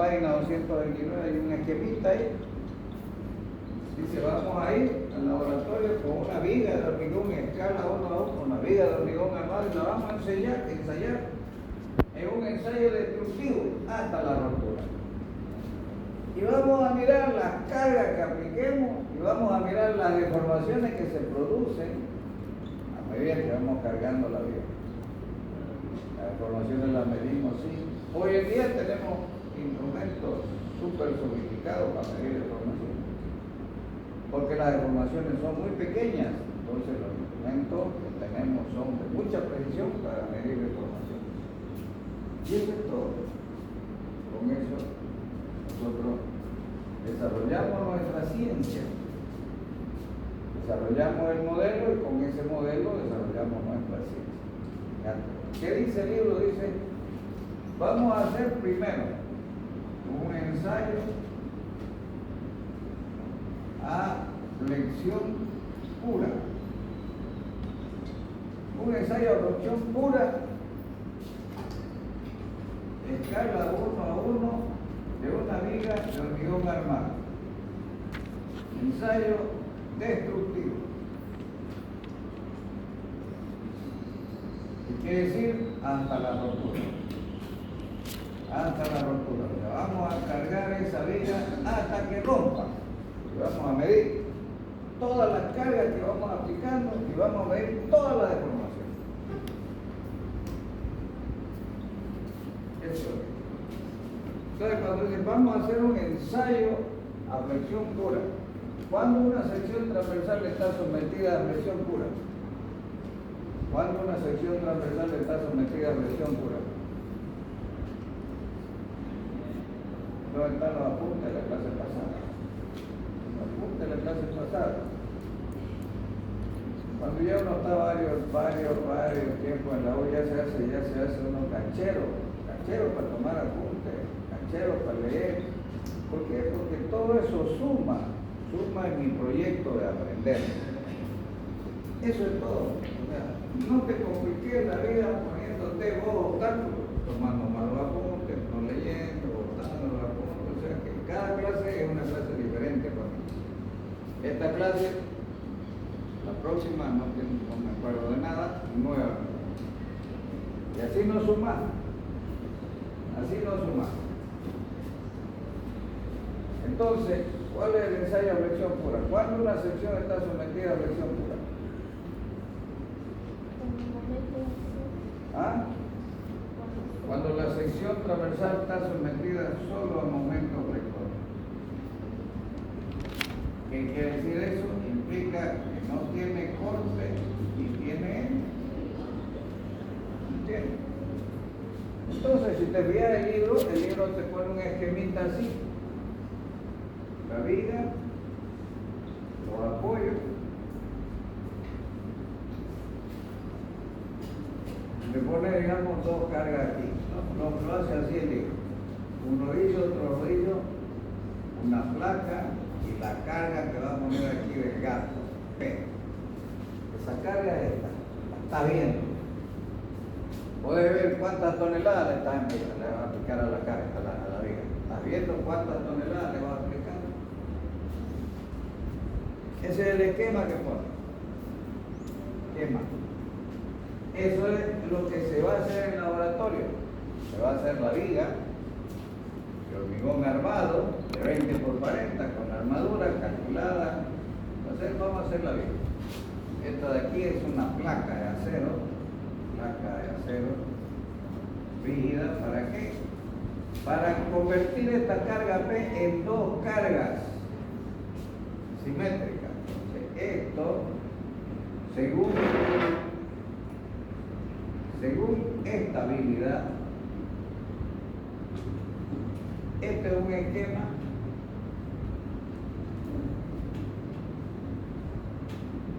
página 229 hay un esquemita ahí. Dice, vamos a ir al laboratorio con una viga de hormigón en escala 1 a 1, una viga de hormigón armada, y la vamos a ensayar en un ensayo destructivo hasta la rotura. Y vamos a mirar las cargas que apliquemos y vamos a mirar las deformaciones que se producen a medida que vamos cargando la viga. Las deformaciones las medimos, sí. Hoy en día tenemos instrumentos súper sofisticados para medir deformaciones, porque las deformaciones son muy pequeñas, entonces los instrumentos que tenemos son de mucha precisión para medir deformaciones. Y eso es todo. Con eso nosotros desarrollamos nuestra ciencia, desarrollamos el modelo y con ese modelo desarrollamos nuestra ciencia. ¿Qué dice el libro? Dice, vamos a hacer primero un ensayo a flexión pura. Un ensayo a flexión pura, escala 1 a 1 de una viga de hormigón armado. Ensayo destructivo. ¿Qué quiere decir? Hasta la rotura. Hasta la rotura. O sea, vamos a cargar esa viga hasta que rompa. Y vamos a medir todas las cargas que vamos aplicando y vamos a medir toda la deformación. Eso es. Entonces, cuando dicen vamos a hacer un ensayo a flexión pura, ¿cuándo una sección transversal está sometida a flexión pura? ¿Cuándo una sección transversal está sometida a flexión pura? ¿Dónde están los apuntes de la clase pasada? Los apuntes de la clase pasada. Cuando ya uno está varios tiempos en la U, ya se hace uno canchero para tomar apuntes, canchero para leer. ¿Por qué? Porque todo eso suma en mi proyecto de aprender. Eso es todo. O sea, no te compliques la vida poniéndote vos obstáculos, tomando malos apuntes, no leyendo, botando los apuntes. O sea que cada clase es una clase diferente para mí. Esta clase, la próxima no me acuerdo de nada, nueva. Y así no sumamos. Así no sumamos. Entonces, ¿cuál es el ensayo a flexión pura? ¿Cuándo una sección está sometida a flexión pura? ¿Ah? Cuando la sección transversal está sometida solo a momentos flectores. ¿Qué quiere decir eso? Implica que no tiene corte y tiene... ¿Entiendes? Entonces, si te fijas el libro te pone un esquemita así. La viga, los apoyos. Le pone, digamos, dos cargas aquí. Lo hace así el libro. Un rodillo, otro rodillo, una placa y la carga que va a poner aquí del gato. Esa carga es esta. La está viendo. Puedes ver cuántas toneladas le va a aplicar a la carga, a la viga. ¿Estás viendo cuántas toneladas le va a aplicar? Ese es el esquema que pone. Esquema. Eso es lo que se va a hacer en el laboratorio. Se va a hacer la viga de hormigón armado de 20 por 40 con armadura calculada. Entonces vamos a hacer la viga. Esta de aquí es una placa de acero. Placa de acero rígida. ¿Para qué? Para convertir esta carga P en dos cargas simétricas. Entonces, esto, según estabilidad, este es un esquema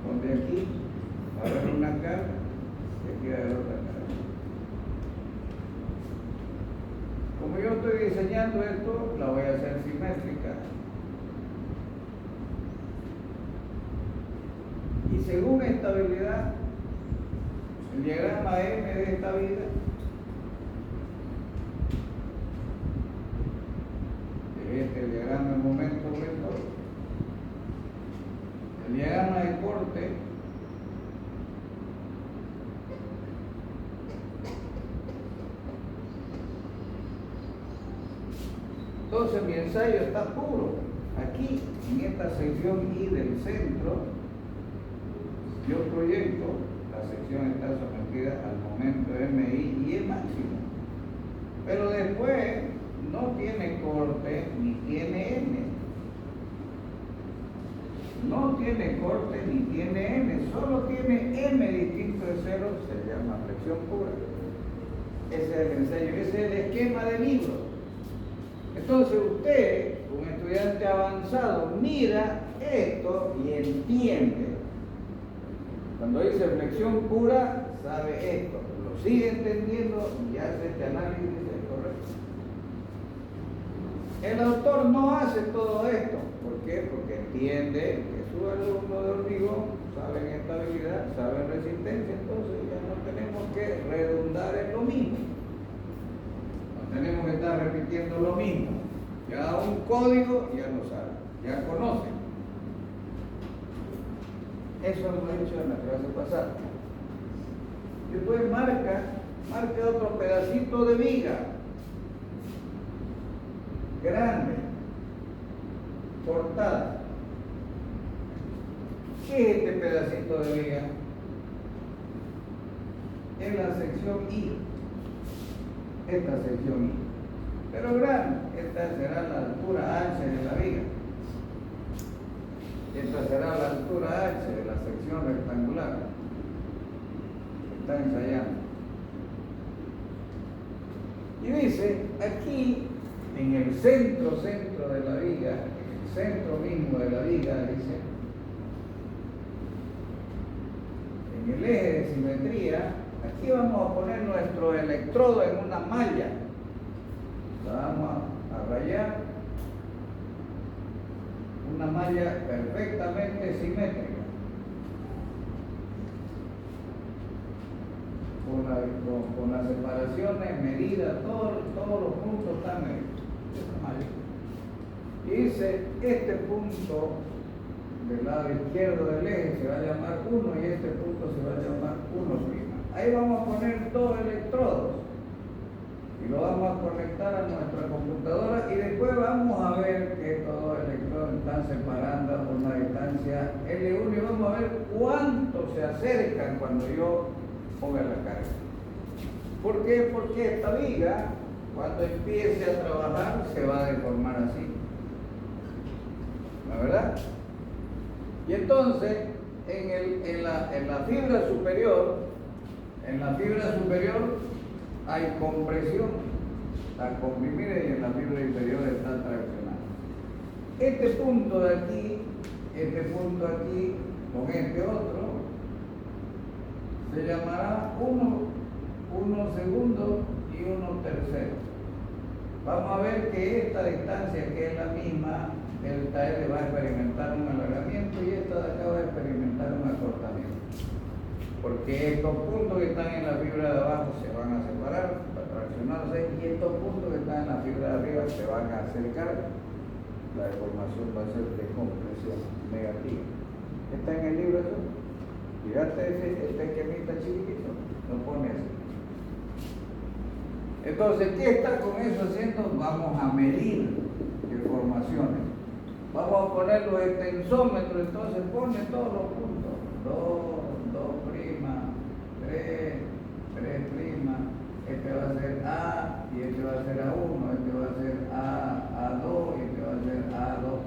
donde aquí va a haber una carga y aquí va a haber otra carga. Como yo estoy diseñando esto, la voy a hacer simétrica. Y según estabilidad, el diagrama M de esta viga corte. Entonces mi ensayo está puro. Aquí, en esta sección I del centro, yo proyecto, la sección está sometida al momento MI y E máximo. Pero después no tiene corte ni tiene N. No tiene corte ni tiene N, solo tiene M distinto de cero, se llama flexión pura. Ese es el ensayo, ese es el esquema del libro. Entonces usted, un estudiante avanzado, mira esto y entiende. Cuando dice flexión pura, sabe esto, lo sigue entendiendo y hace este análisis correcto. El autor no hace todo esto. ¿Por qué? Porque entiende que su alumno de hormigón sabe estabilidad, sabe resistencia, entonces ya no tenemos que redundar en lo mismo. No tenemos que estar repitiendo lo mismo. Ya un código ya lo sabe, ya conoce. Eso lo he dicho en la clase pasada. Después marca otro pedacito de viga grande, cortada. ¿Qué es este pedacito de viga? Es la sección I. Esta sección I. Pero grande, esta será la altura H de la viga. Esta será la altura H de la sección rectangular. Está ensayando. Y dice, aquí, en el centro de la viga, en el centro mismo de la viga, dice, en el eje de simetría, aquí vamos a poner nuestro electrodo en una malla. La vamos a rayar, una malla perfectamente simétrica. Con las separaciones medidas, todos los puntos están medidos. Y dice, este punto del lado izquierdo del eje se va a llamar 1 y este punto se va a llamar 1'. Ahí vamos a poner dos electrodos y lo vamos a conectar a nuestra computadora y después vamos a ver que estos dos electrodos están separando por una distancia L1 y vamos a ver cuánto se acercan cuando yo ponga la carga. ¿Por qué? Porque esta viga, cuando empiece a trabajar, se va a deformar así. ¿La verdad? Y entonces, en la fibra superior, hay compresión, está comprimida y en la fibra inferior está traccionada. Este punto de aquí, con este otro, se llamará 1 segundo y 1 tercero. Vamos a ver que esta distancia, que es la misma, delta L va a experimentar un alargamiento y esta de acá va a experimentar un acortamiento. Porque estos puntos que están en la fibra de abajo se van a separar, a traccionarse, y estos puntos que están en la fibra de arriba se van a acercar. La deformación va a ser de compresión negativa. ¿Está en el libro eso? Fíjate este esquemita chiquitito, lo pone así. Entonces, ¿qué está con eso haciendo? Vamos a medir deformaciones. Vamos a poner los extensómetros, entonces pone todos los puntos. 2', 3, este va a ser A y este va a ser A1, este va a ser A2 y este va a ser A2',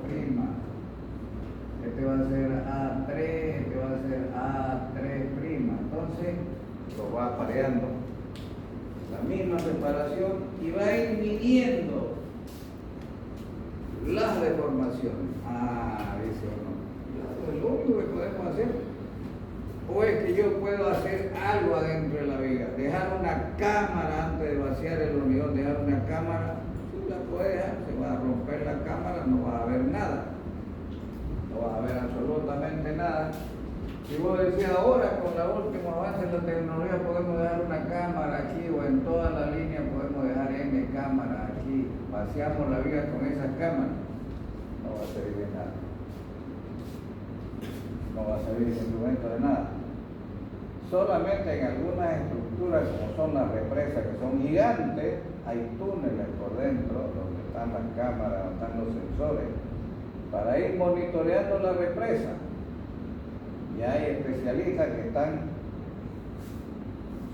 este va a ser A3, este va a ser A3', entonces lo va apareando, la misma separación y va a ir midiendo las deformaciones. Dice uno, es lo único que podemos hacer. O es que yo puedo hacer algo adentro de la viga, dejar una cámara antes de vaciar el hormigón, dejar una cámara, tú la puedes dejar, se va a romper la cámara, no va a haber nada, no va a haber absolutamente nada. Si vos decís ahora con la última avance de la tecnología podemos dejar una cámara aquí o en toda la línea podemos dejar N cámaras aquí, vaciamos la viga con esa cámara, no va a servir de nada. no va a servir ese instrumento de nada. Solamente en algunas estructuras, como son las represas, que son gigantes, hay túneles por dentro, donde están las cámaras, donde están los sensores, para ir monitoreando la represa. Y hay especialistas que están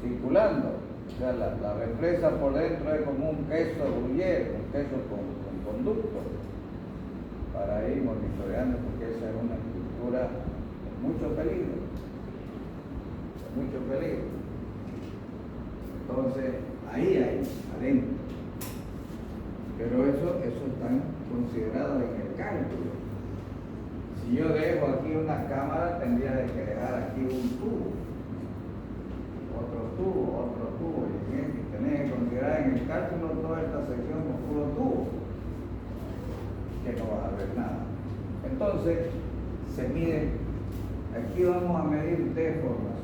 circulando. O sea, la represa por dentro es como un queso gruyere, un queso con conducto, para ir monitoreando, porque esa es una estructura de mucho peligro. Mucho peligro. Entonces, ahí hay, adentro. Pero eso está considerado en el cálculo. Si yo dejo aquí una cámara, tendría que dejar aquí un tubo, otro tubo, y tenés que considerar en el cálculo toda esta sección con puro tubo, que no vas a ver nada. Entonces, se mide, aquí vamos a medir deformación.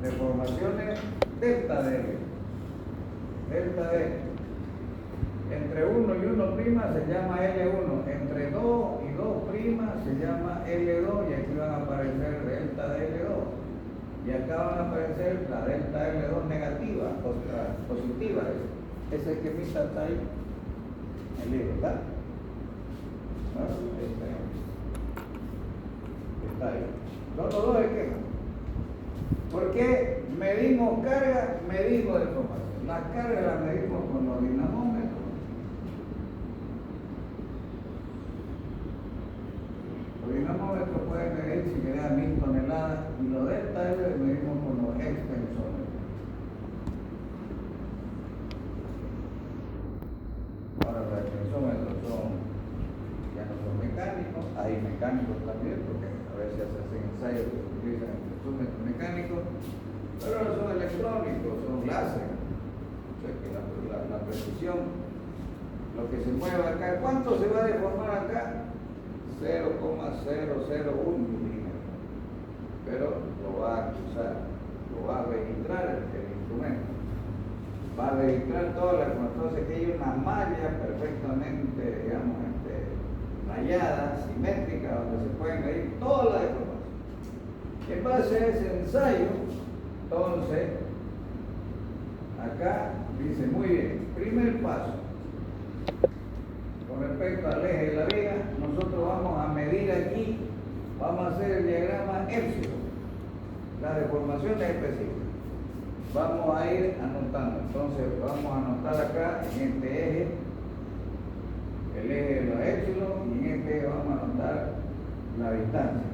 Deformaciones delta D. Delta D. Entre 1 y 1' se llama L1. Entre 2 y 2' se llama L2. Y aquí van a aparecer delta de L2. Y acá van a aparecer la delta L2 negativa, positiva. Ese esquemita está ahí. El libro, ¿verdad? ¿No? Está ahí. Los dos esquemas. ¿Por qué medimos carga? Medimos deformación. La carga la medimos con los dinamómetros. Los dinamómetros pueden medir si quedan 1000 toneladas y los delta L medimos con los extensores. Ahora los extensómetros ya no son mecánicos, hay mecánicos también, porque a veces se hacen ensayos que se utilizan extensómetros mecánicos, pero no son electrónicos, son láser. O sea que la precisión, lo que se mueve acá, ¿cuánto se va a deformar acá? 0,001 milímetros, pero lo va a acusar, lo va a registrar el instrumento, va a registrar toda la información. Entonces que hay una malla perfectamente, digamos, rayada, simétrica, donde se puede medir toda la deformación. En base a ese ensayo, entonces, acá dice muy bien, primer paso, con respecto al eje de la viga, nosotros vamos a medir aquí, vamos a hacer el diagrama épsilon, las deformaciones específicas. Vamos a ir anotando, entonces vamos a anotar acá en este eje, el eje de los épsilon, y en este eje vamos a anotar la distancia.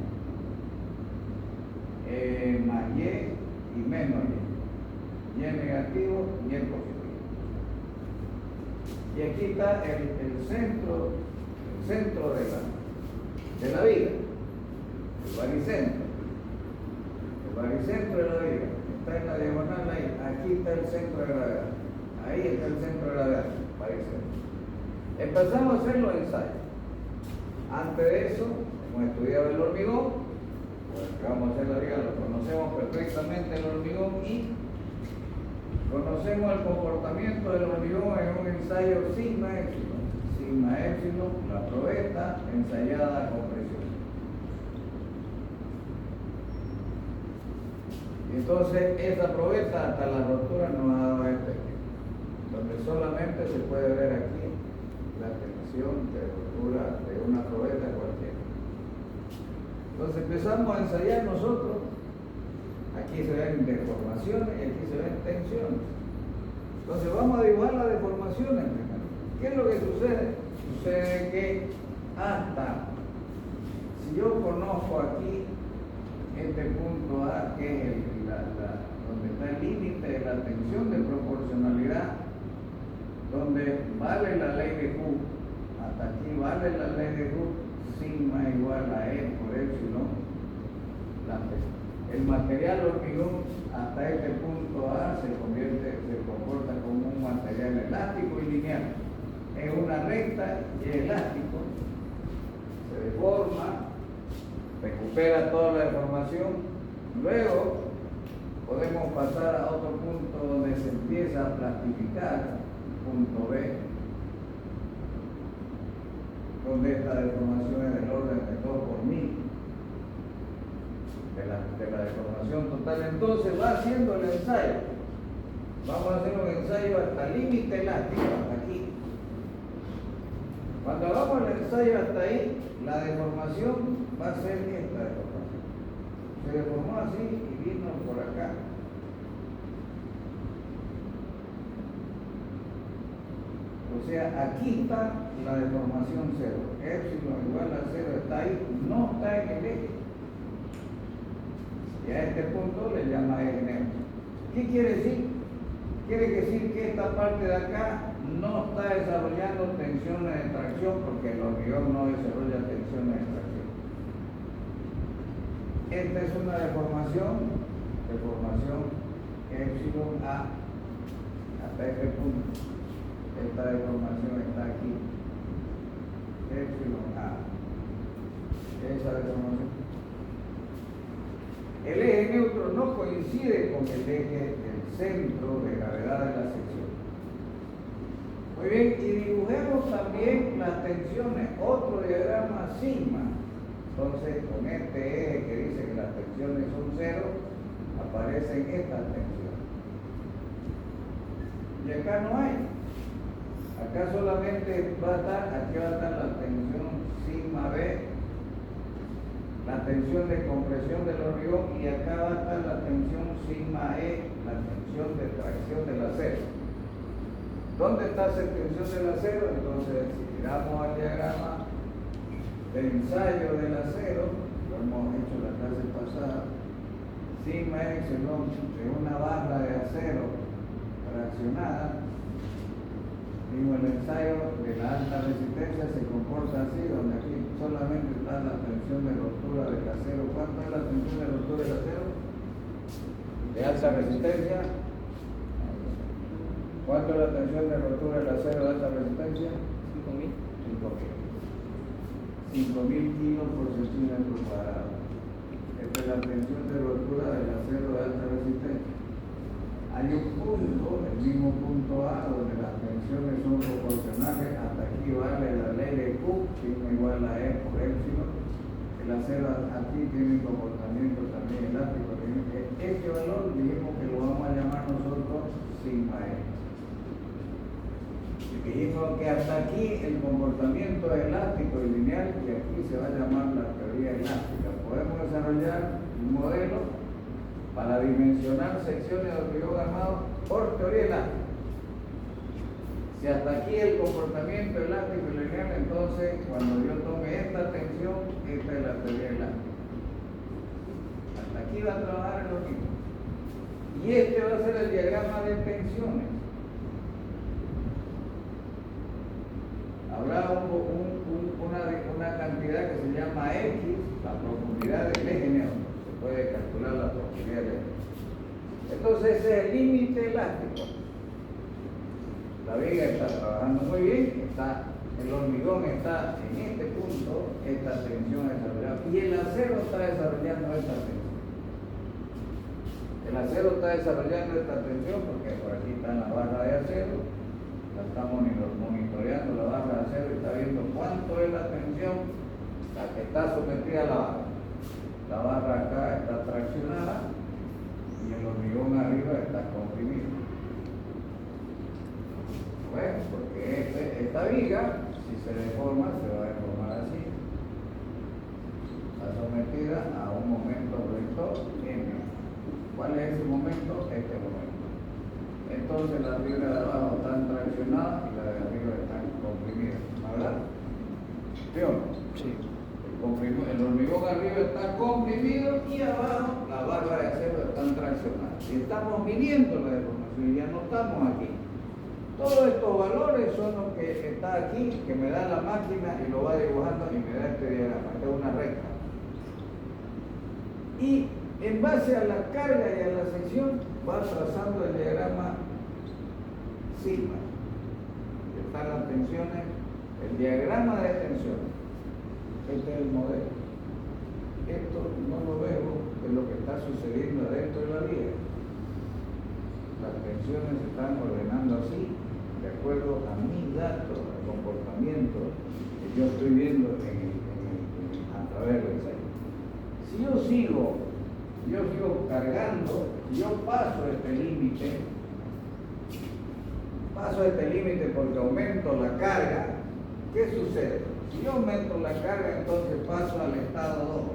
Más y menos y negativo y positivo. Y aquí está el centro de la viga, el baricentro. El baricentro de la viga está en la diagonal ahí. Aquí está el centro de gravedad. Ahí está el centro de gravedad, baricentro. Empezamos a hacer los ensayos. Antes de eso, hemos estudiado el hormigón. Pues vamos a hacer la viga, lo conocemos perfectamente el hormigón y conocemos el comportamiento del hormigón en un ensayo sigma épsilon. Sigma épsilon, la probeta ensayada con presión. Y entonces esa probeta hasta la rotura nos ha dado este, donde solamente se puede ver aquí la tensión de rotura de una probeta cualquiera. Entonces empezamos a ensayar nosotros. Aquí se ven deformaciones y aquí se ven tensiones. Entonces vamos a dibujar las deformaciones. ¿Qué es lo que sucede? Sucede que hasta, si yo conozco aquí este punto A, que es donde está el límite de la tensión de proporcionalidad, donde vale la ley de Hooke, hasta aquí vale la ley de Hooke, sigma igual a E por epsilon, el material hormigón hasta este punto A se comporta como un material elástico y lineal. Es una recta y es elástico, se deforma, recupera toda la deformación. Luego podemos pasar a otro punto donde se empieza a plastificar, punto B. donde esta deformación es del orden de 2 por 1000 de la deformación total. Entonces va haciendo el ensayo. Vamos a hacer un ensayo hasta límite elástico, hasta aquí. Cuando hagamos el ensayo hasta ahí, la deformación va a ser esta deformación. Se deformó así y vino por acá. O sea, aquí está la deformación 0. Epsilon igual a 0 está ahí, no está en el eje. Y a este punto le llama eje neutro. ¿Qué quiere decir? Quiere decir que esta parte de acá no está desarrollando tensiones de tracción porque el hormigón no desarrolla tensiones de tracción. Esta es una deformación epsilon A hasta este punto. Esta deformación está aquí. Epsilon A. Esa deformación. El eje neutro no coincide con el eje del centro de gravedad de la sección. Muy bien, y dibujemos también las tensiones, otro diagrama sigma. Entonces, con este eje que dice que las tensiones son 0, aparecen estas tensiones. Y acá no hay. Acá solamente va a estar, aquí va a estar la tensión sigma B, la tensión de compresión del hormigón, y acá va a estar la tensión sigma E, la tensión de tracción del acero. ¿Dónde está esa tensión del acero? Entonces, si miramos al diagrama de ensayo del acero, lo hemos hecho en la clase pasada, sigma epsilon de una barra de acero fraccionada. Digo, el ensayo de la alta resistencia se comporta así, donde aquí solamente está la tensión de rotura del acero. ¿Cuánto es la tensión de rotura del acero? De alta resistencia. ¿Cuánto es la tensión de rotura del acero de alta resistencia? 5.000. 5.000 kilos por centímetro cuadrado. Esta es la tensión de rotura del acero de alta resistencia. Hay un punto, el mismo punto A, donde las tensiones son proporcionales. Hasta aquí vale la ley de Cook, sigma igual a E por epsilon. El acero aquí tiene un comportamiento también elástico. Este valor dijimos que lo vamos a llamar nosotros sigma E. Y dijimos que hasta aquí el comportamiento es elástico y lineal, y aquí se va a llamar la teoría elástica. Podemos desarrollar un modelo para dimensionar secciones de hormigón armado por teoría elástica. Si hasta aquí el comportamiento elástico y lineal, entonces cuando yo tome esta tensión, esta es la teoría elástica. Hasta aquí va a trabajar lo mismo. Y este va a ser el diagrama de tensiones. Habrá una cantidad que se llama X, la profundidad del eje neutro. Puede calcular la profundidad de eje. Entonces ese es el límite elástico. La viga está trabajando muy bien, el hormigón está en este punto, esta tensión desarrollada, y el acero está desarrollando esta tensión. El acero está desarrollando esta tensión porque por aquí está la barra de acero, la estamos monitoreando la barra de acero y está viendo cuánto es la tensión la que está sometida a la barra. La barra acá está traccionada y el hormigón arriba está comprimido. Bueno, porque esta viga, si se deforma, se va a deformar así. Está sometida a un momento vector M. ¿Cuál es ese momento? Este momento. Entonces las fibras de abajo están traccionadas y las de arriba están comprimidas. ¿Verdad? ¿Sí o no? Sí. El hormigón arriba está comprimido y abajo la barra de acero están traccionadas. Y estamos midiendo la deformación y ya no estamos aquí. Todos estos valores son los que está aquí, que me da la máquina y lo va dibujando y me da este diagrama. Esta es una recta. Y en base a la carga y a la sección va trazando el diagrama sigma. Están las tensiones, el diagrama de tensiones. Este es el modelo. Esto no lo vemos de lo que está sucediendo adentro de la viga. Las tensiones se están ordenando así, de acuerdo a mis datos, al comportamiento que yo estoy viendo a través del ensayo. Si yo sigo cargando, si yo paso este límite porque aumento la carga, ¿qué sucede? Si yo aumento la carga, entonces paso al estado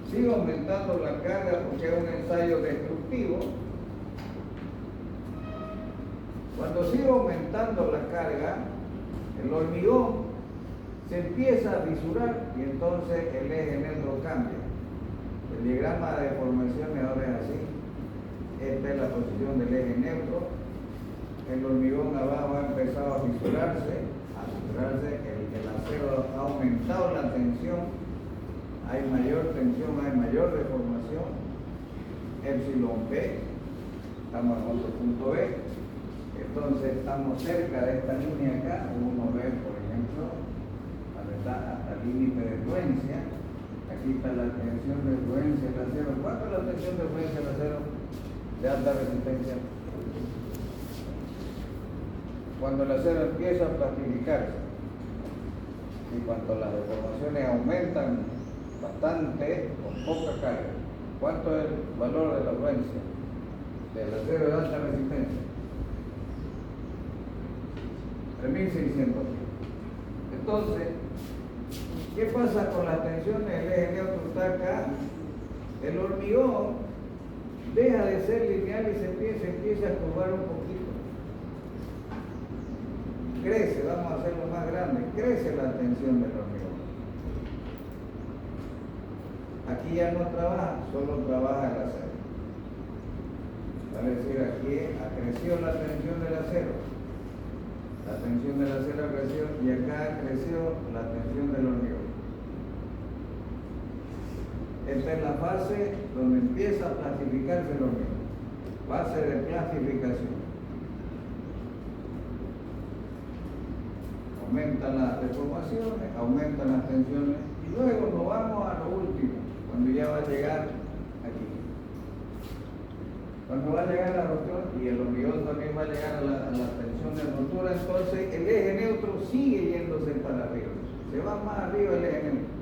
2. Sigo aumentando la carga porque es un ensayo destructivo. Cuando sigo aumentando la carga, el hormigón se empieza a fisurar y entonces el eje neutro cambia. El diagrama de deformaciones ahora es así. Esta es la posición del eje neutro. El hormigón abajo ha empezado a fisurarse. El acero ha aumentado la tensión. Hay mayor tensión, hay mayor deformación. Epsilon B. Estamos en otro punto B. Entonces estamos cerca de esta línea acá. Uno ve, por ejemplo, hasta el límite de fluencia. Aquí está la tensión de fluencia del acero. ¿Cuánto es la tensión de fluencia del acero de alta resistencia? Cuando el acero empieza a plastificarse y cuando las deformaciones aumentan bastante con poca carga, ¿cuánto es el valor de la fluencia del acero de alta resistencia? 3600. Entonces, ¿qué pasa con la tensión del eje neutro? Está acá. El hormigón deja de ser lineal y se empieza a curvar un poquito. Crece, vamos a hacerlo más grande, crece la tensión del hormigón. Aquí ya no trabaja, solo trabaja el acero. Vale decir, aquí creció la tensión del acero. La tensión del acero creció y acá creció la tensión del hormigón. Esta es la fase donde empieza a plastificarse el hormigón. Fase de plastificación. Aumentan las deformaciones, aumentan las tensiones y luego nos vamos a lo último, cuando ya va a llegar aquí. Cuando va a llegar la rotura y el hormigón también va a llegar a la tensión de rotura, entonces el eje neutro sigue yéndose para arriba. Se va más arriba el eje neutro.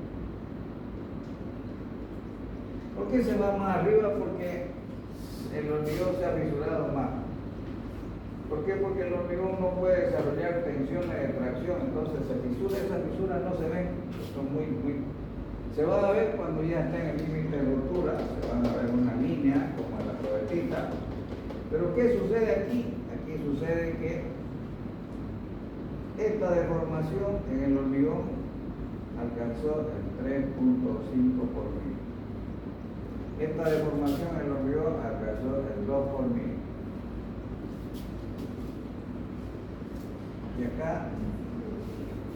¿Por qué se va más arriba? Porque el hormigón se ha fisurado más. ¿Por qué? Porque el hormigón no puede desarrollar tensiones de tracción, entonces se fisura, esas fisuras no se ven, son se va a ver cuando ya está en el límite de rotura, se van a ver una línea como en la probetita. Pero ¿qué sucede aquí? Aquí sucede que esta deformación en el hormigón alcanzó el 3.5 por mil. Esta deformación en el hormigón alcanzó el 2 por mil. Y acá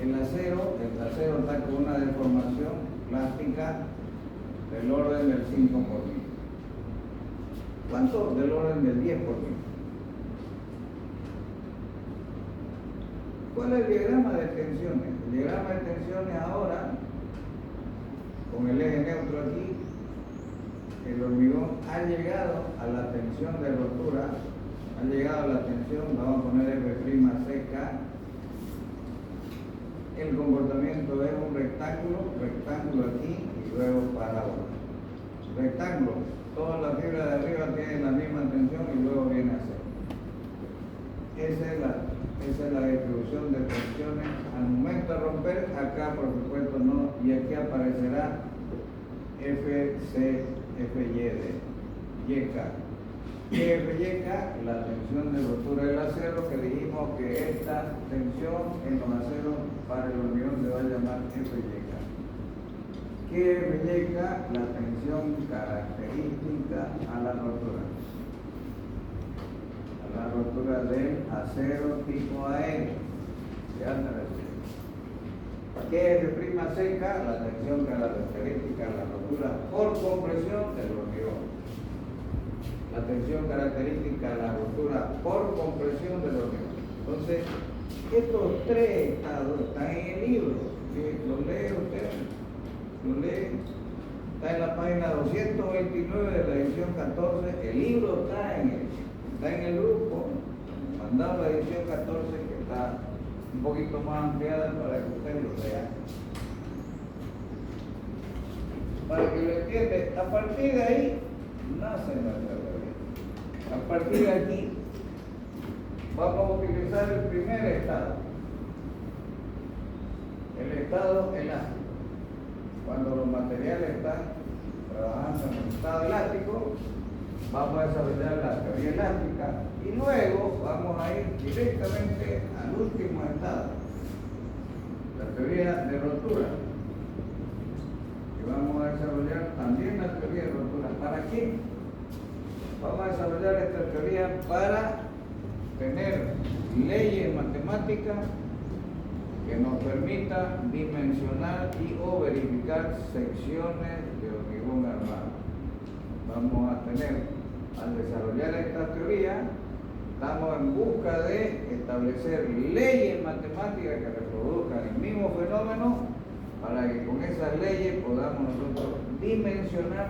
el acero está con una deformación plástica del orden del 5 por mil. ¿Cuánto? Del orden del 10 por mil. ¿Cuál es el diagrama de tensiones? El diagrama de tensiones ahora, con el eje neutro aquí, el hormigón ha llegado a la tensión de rotura, ha llegado a la tensión, vamos a poner F' seca. El comportamiento es un rectángulo aquí y luego parábola. Rectángulo, todas las fibras de arriba tienen la misma tensión y luego viene a cero. Esa es la distribución de tensiones. Al momento de romper, acá por supuesto no, y aquí aparecerá FC, FY, YK. FYK, la tensión de rotura del acero, que dijimos que esta tensión en los aceros para el hormigón se va a llamar FYK. FYK, la tensión característica a la rotura. A la rotura del acero tipo AN de alta resistencia. F' seca, la tensión característica a la rotura por compresión del hormigón. La tensión característica de la rotura por compresión del hormigón. Entonces, estos tres estados están en el libro. Lo lee usted, lo lee. Está en la página 229 de la edición 14. El libro está en el grupo, mandado la edición 14, que está un poquito más ampliada para que ustedes lo vean. Para que lo entiendan, a partir de ahí nace nuestra teoría. A partir de aquí vamos a utilizar el primer estado, el estado elástico. Cuando los materiales están trabajando en el estado elástico, vamos a desarrollar la teoría elástica y luego vamos a ir directamente al último estado, la teoría de rotura. Y vamos a desarrollar también la teoría de rotura. ¿Para qué? Vamos a desarrollar esta teoría para tener leyes matemáticas que nos permitan dimensionar y o verificar secciones de hormigón armado. Vamos a tener, al desarrollar esta teoría, estamos en busca de establecer leyes matemáticas que reproduzcan el mismo fenómeno para que con esas leyes podamos nosotros dimensionar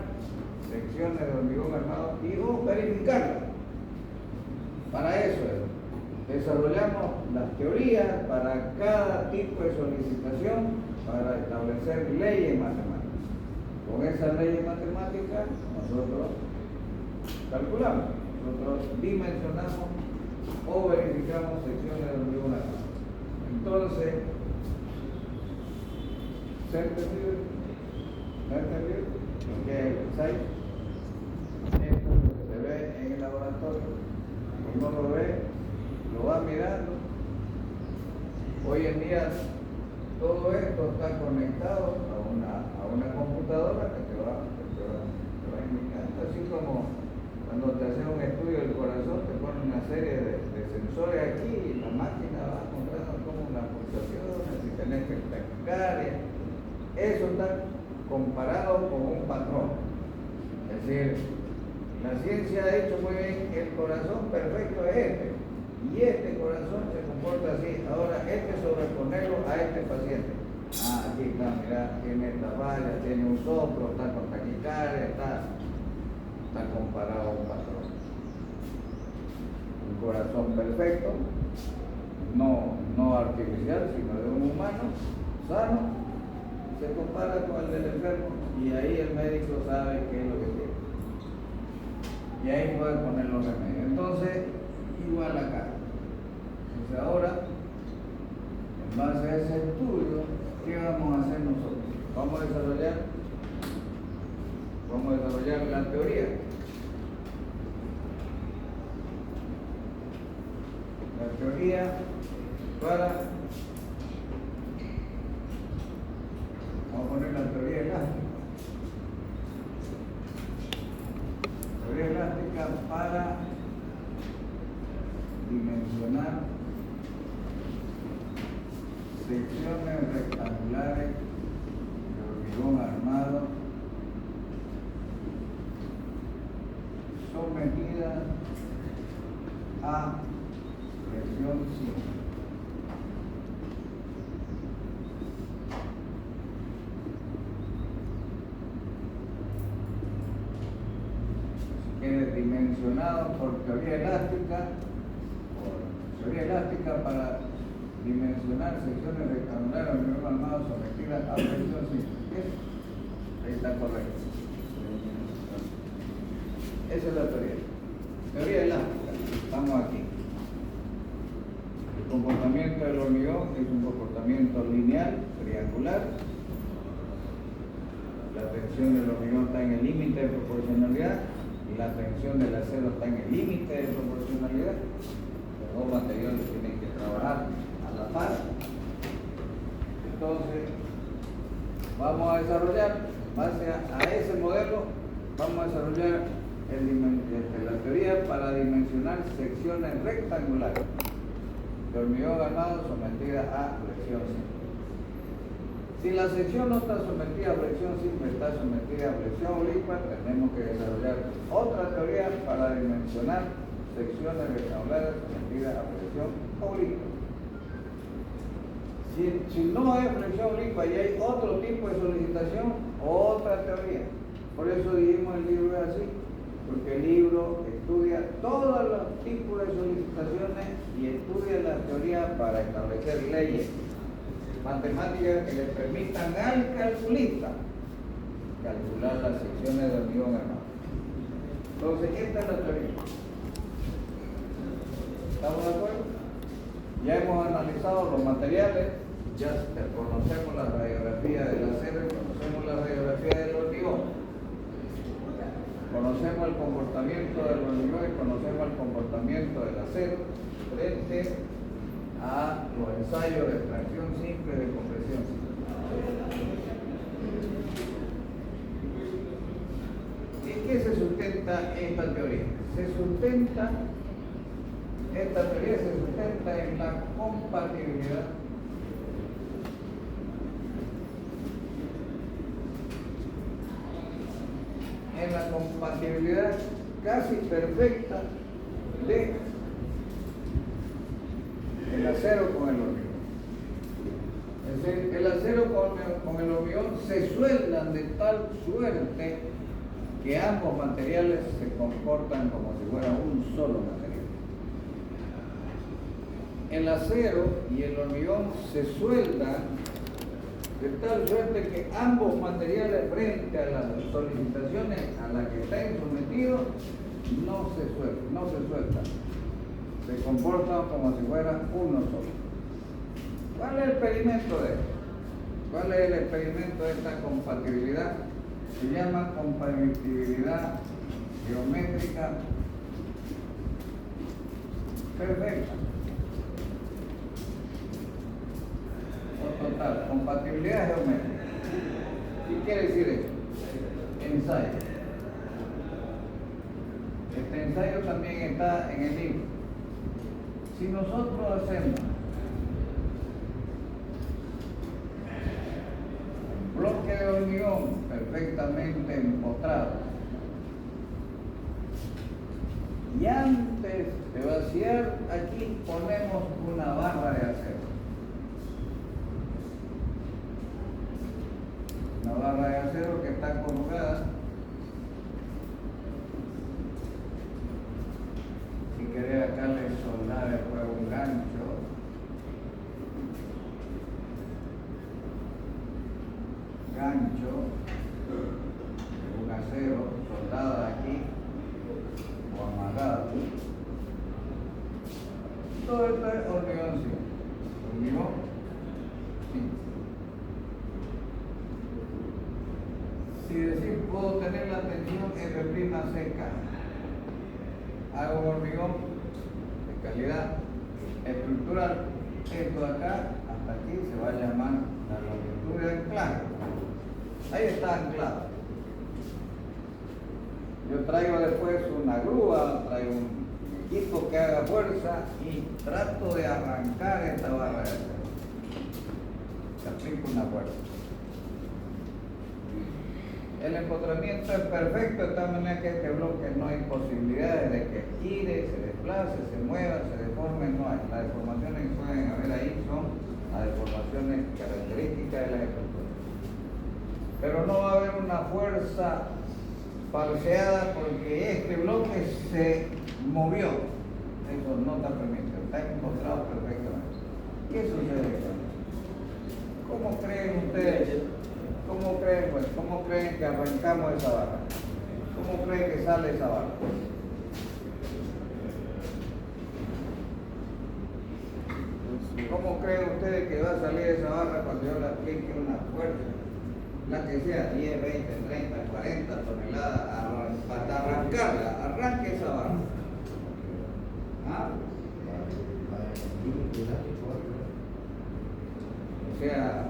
secciones de hormigón armado y o verificarlas. Para eso desarrollamos las teorías para cada tipo de solicitación para establecer leyes matemáticas. Con esas leyes matemáticas nosotros calculamos, nosotros dimensionamos o verificamos secciones de hormigón armado. Entonces, ¿se ha entendido? ¿Se ha entendido? ¿Qué pensáis? Esto es lo que se ve en el laboratorio. Uno lo ve, lo va mirando. Hoy en día todo esto está conectado a una computadora que te va indicando, así como cuando te hacen un estudio del corazón te ponen una serie de sensores aquí y la máquina va mostrando como las pulsaciones, si tenés que taquicardia. Eso está comparado con un patrón. Es decir, la ciencia ha hecho muy bien, el corazón perfecto es este, y este corazón se comporta así. Ahora, sobreponerlo a este paciente. Aquí está, mira, tiene esta falla, tiene un soplo, está con taquicardia, está comparado a un patrón. Un corazón perfecto, no artificial, sino de un humano sano, se compara con el del enfermo y ahí el médico sabe qué es lo que tiene. Y ahí puede poner los remedios. Entonces, igual acá. Entonces ahora, en base a ese estudio, ¿qué vamos a hacer nosotros? Vamos a desarrollar la teoría. La teoría para, vamos a poner la teoría elástica. Teoría elástica para dimensionar secciones rectangulares de hormigón armado sometidas a presión simple. Quede dimensionado por teoría elástica para dimensionar secciones rectangulares de hormigón armado sometidas a presión simple. Ahí está correcto. Esa es la teoría. Teoría elástica. Estamos aquí. El comportamiento del hormigón es un comportamiento lineal, triangular. La tensión del hormigón está en el límite de proporcionalidad y la tensión del acero está en el límite de proporcionalidad. Los dos materiales tienen que trabajar a la par. Entonces, vamos a desarrollar, base a ese modelo, vamos a desarrollar la teoría para dimensionar secciones rectangulares de hormigón armado sometidas a presión simple. Si la sección no está sometida a presión simple, está sometida a presión oblicua, tenemos que desarrollar otra teoría para dimensionar secciones rectangulares sometidas a presión oblicua. Si no hay presión oblicua y hay otro tipo de solicitación, otra teoría. Por eso dijimos el libro es así, porque el libro estudia todos los tipos de solicitaciones y estudia la teoría para establecer leyes matemáticas que le permitan al calculista calcular las secciones de hormigón armado. Entonces, esta es la teoría. ¿Estamos de acuerdo? Ya hemos analizado los materiales, ya conocemos la radiografía del acero y conocemos la radiografía del hormigón. Conocemos el comportamiento del hormigón y conocemos el comportamiento del acero frente a los ensayos de extracción simple y de compresión simple. ¿En qué se sustenta esta teoría? Esta teoría se sustenta en la compatibilidad casi perfecta de el acero con el hormigón. Es decir, el acero con el hormigón se sueldan de tal suerte que ambos materiales se comportan como si fuera un solo material. El acero y el hormigón se sueldan de tal suerte que ambos materiales frente a las solicitaciones a las que estén sometidos no se sueltan, se comportan como si fuera uno solo. ¿Cuál es el experimento de esto? ¿Cuál es el experimento de esta compatibilidad? Se llama compatibilidad geométrica perfecta. Total, compatibilidad geométrica. ¿Qué quiere decir esto? Ensayo. Este ensayo también está en el libro. Si nosotros hacemos un bloque de hormigón perfectamente empotrado y antes de vaciar aquí ponemos una barra de acero. Una barra de acero que está colocada, si querés acá le soldar después un gancho, un acero soldado aquí o amarrado. Todo esto es hormigón simple. Hormigón simple. Si decir puedo tener la tensión F' seca, hago un hormigón de calidad estructural, esto de acá hasta aquí se va a llamar la longitud de anclaje. Ahí está anclado. Yo traigo después una grúa, traigo un equipo que haga fuerza y trato de arrancar esta barra de acero. Se aplica una fuerza. El empotramiento es perfecto de tal manera que este bloque no hay posibilidades de que gire, se desplace, se mueva, se deforme, no hay. Las deformaciones que pueden haber ahí son las deformaciones características de las estructuras. Pero no va a haber una fuerza falseada porque este bloque se movió. Eso no está permitido, está empotrado perfectamente. ¿Qué sucede con eso? ¿Cómo creen ustedes? ¿Cómo creen que arrancamos esa barra? ¿Cómo creen que sale esa barra? ¿Cómo creen ustedes que va a salir esa barra cuando yo le aplique una fuerza? La que sea, 10, 20, 30, 40 toneladas, hasta arrancarla, arranque esa barra. ¿Ah? O sea,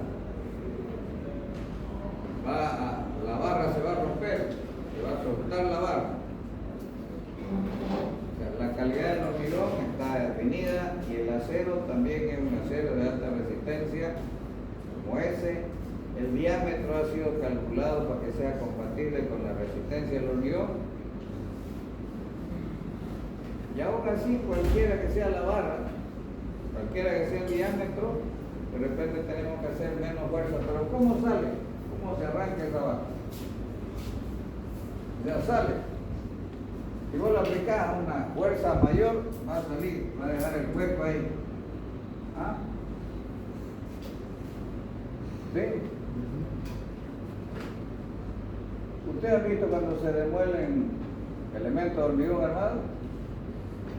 la barra se va a romper, se va a soltar la barra. O sea, la calidad del hormigón está definida y el acero también es un acero de alta resistencia como ese. El diámetro ha sido calculado para que sea compatible con la resistencia del hormigón. Y aún así, cualquiera que sea la barra, cualquiera que sea el diámetro, de repente tenemos que hacer menos fuerza. Pero ¿cómo sale? ¿Cómo se arranca esa barra? Ya sale. Si vos le aplicás una fuerza mayor, va a salir, va a dejar el hueco ahí. ¿Ah? ¿Sí? ¿Ustedes han visto cuando se demuelen elementos de hormigón armado?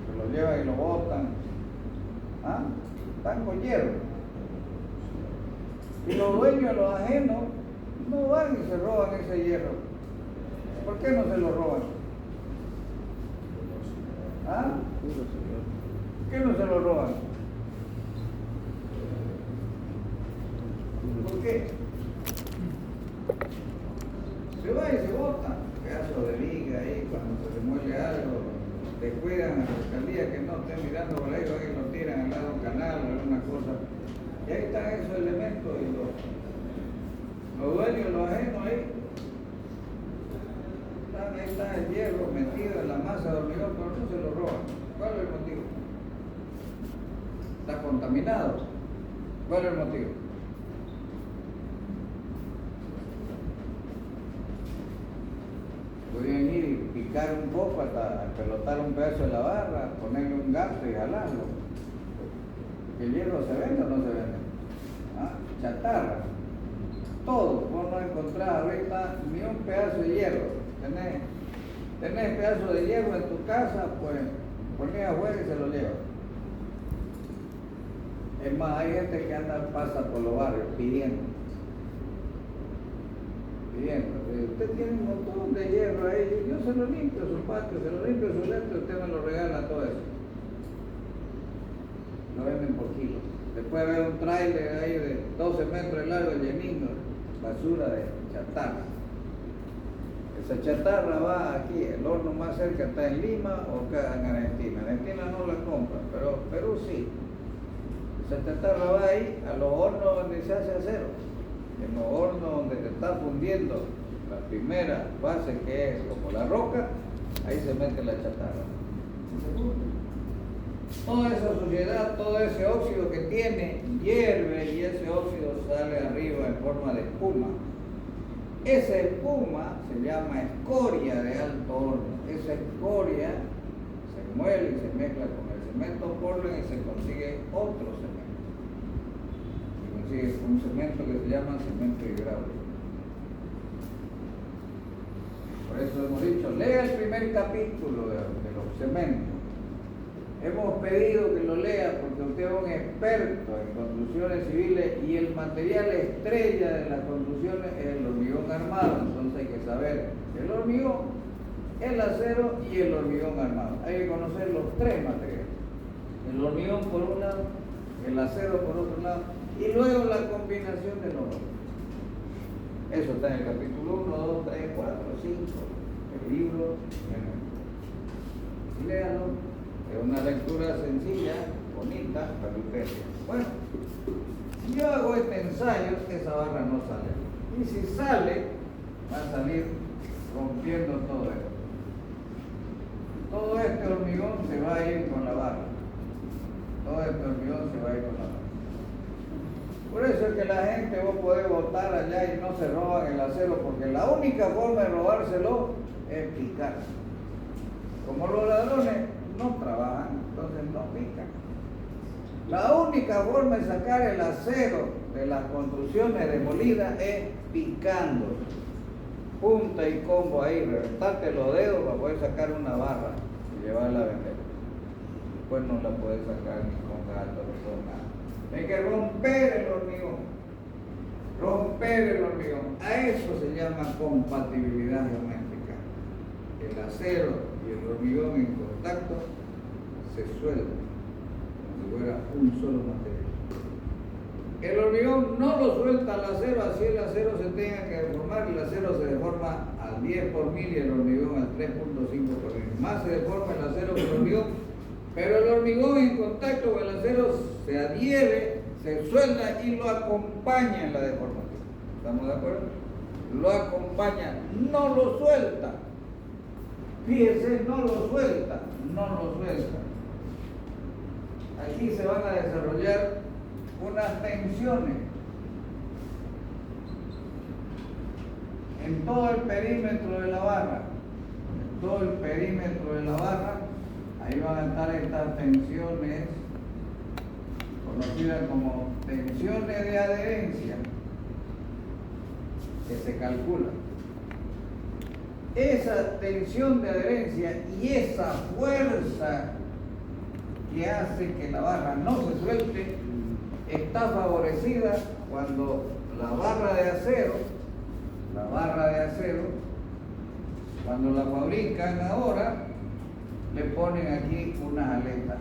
Que lo llevan y lo botan. ¿Ah? Están con hierro. Y los dueños, los ajenos, no van y se roban ese hierro. ¿Por qué no se lo roban? ¿Ah? ¿Por qué no se lo roban? ¿Por qué? Se va y se bota. Pedazo de viga ahí, cuando se demuele algo, descuidan a la alcaldía que no estén mirando por ahí, van y lo tiran al lado de un canal o alguna cosa. Y ahí están esos elementos y los dueños, los ajenos ahí. Ahí está el hierro metido en la masa de hormigón, pero no se lo roban. ¿Cuál es el motivo? Está contaminado. ¿Cuál es el motivo? Podrían ir y picar un poco hasta pelotar un pedazo de la barra, ponerle un gancho y jalarlo. ¿El hierro se vende o no se vende? ¿Ah? Chatarra. Todo. Vos no encontrás ahorita ni un pedazo de hierro. Tenés pedazo de hierro en tu casa, pues ponés afuera y se lo lleva. Es más, hay gente que pasa por los barrios pidiendo. Usted tiene un montón de hierro ahí, yo se lo limpio su patio, se lo limpio su lecho, usted me lo regala todo eso. Lo venden por kilos. Después ve un tráiler ahí de 12 metros de largo llenando basura de chatarra. Esa chatarra va aquí, el horno más cerca está en Lima o acá en Argentina. Argentina no la compra, pero Perú sí. Esa chatarra va ahí a los hornos donde se hace acero. En los hornos donde se está fundiendo la primera base, que es como la roca, ahí se mete la chatarra. Toda esa suciedad, todo ese óxido que tiene, hierve y ese óxido sale arriba en forma de espuma. Esa espuma se llama escoria de alto horno. Esa escoria se muele y se mezcla con el cemento Portland y se consigue otro cemento. Es un cemento que se llama cemento hidráulico. Por eso hemos dicho, lea el primer capítulo de los cementos. Hemos pedido que lo lea porque usted es un experto en construcciones civiles y el material estrella de las construcciones es el hormigón armado. Entonces hay que saber el hormigón, el acero y el hormigón armado. Hay que conocer los tres materiales. El hormigón por un lado, el acero por otro lado, y luego la combinación de los dos. Eso está en el capítulo 1, 2, 3, 4, 5, el libro. Léanlo. Es una lectura sencilla, bonita, para ustedes. Bueno, si yo hago este ensayo, esa barra no sale. Y si sale, va a salir rompiendo todo esto. Todo este hormigón se va a ir con la barra. Todo este hormigón se va a ir con la barra. Por eso es que la gente, vos podés botar allá y no se roban el acero, porque la única forma de robárselo es picar. Como los ladrones no trabajan, entonces no pican. La única forma de sacar el acero de las construcciones demolidas es picando. Punta y combo ahí, reventarte los dedos para poder sacar una barra y llevarla a vender. Después no la puedes sacar ni con gato ni con nada. Hay que romper el hormigón. Romper el hormigón. A eso se llama compatibilidad geométrica. El acero y el hormigón en contacto se sueldan como si fuera un solo material. El hormigón no lo suelta al acero, así el acero se tenga que deformar. El acero se deforma al 10 por mil y el hormigón al 3.5 por mil. Más se deforma el acero que el hormigón. Pero el hormigón en contacto con el acero se adhiere, se suelda y lo acompaña en la deformación. ¿Estamos de acuerdo? Lo acompaña, no lo suelta. Fíjese, no lo suelta, no lo suelta. Aquí se van a desarrollar unas tensiones en todo el perímetro de la barra. todo el perímetro de la barra, ahí van a estar estas tensiones, conocidas como tensiones de adherencia, que se calcula. Esa tensión de adherencia y esa fuerza que hace que la barra no se suelte está favorecida cuando la barra de acero, cuando la fabrican ahora, le ponen aquí unas aletas.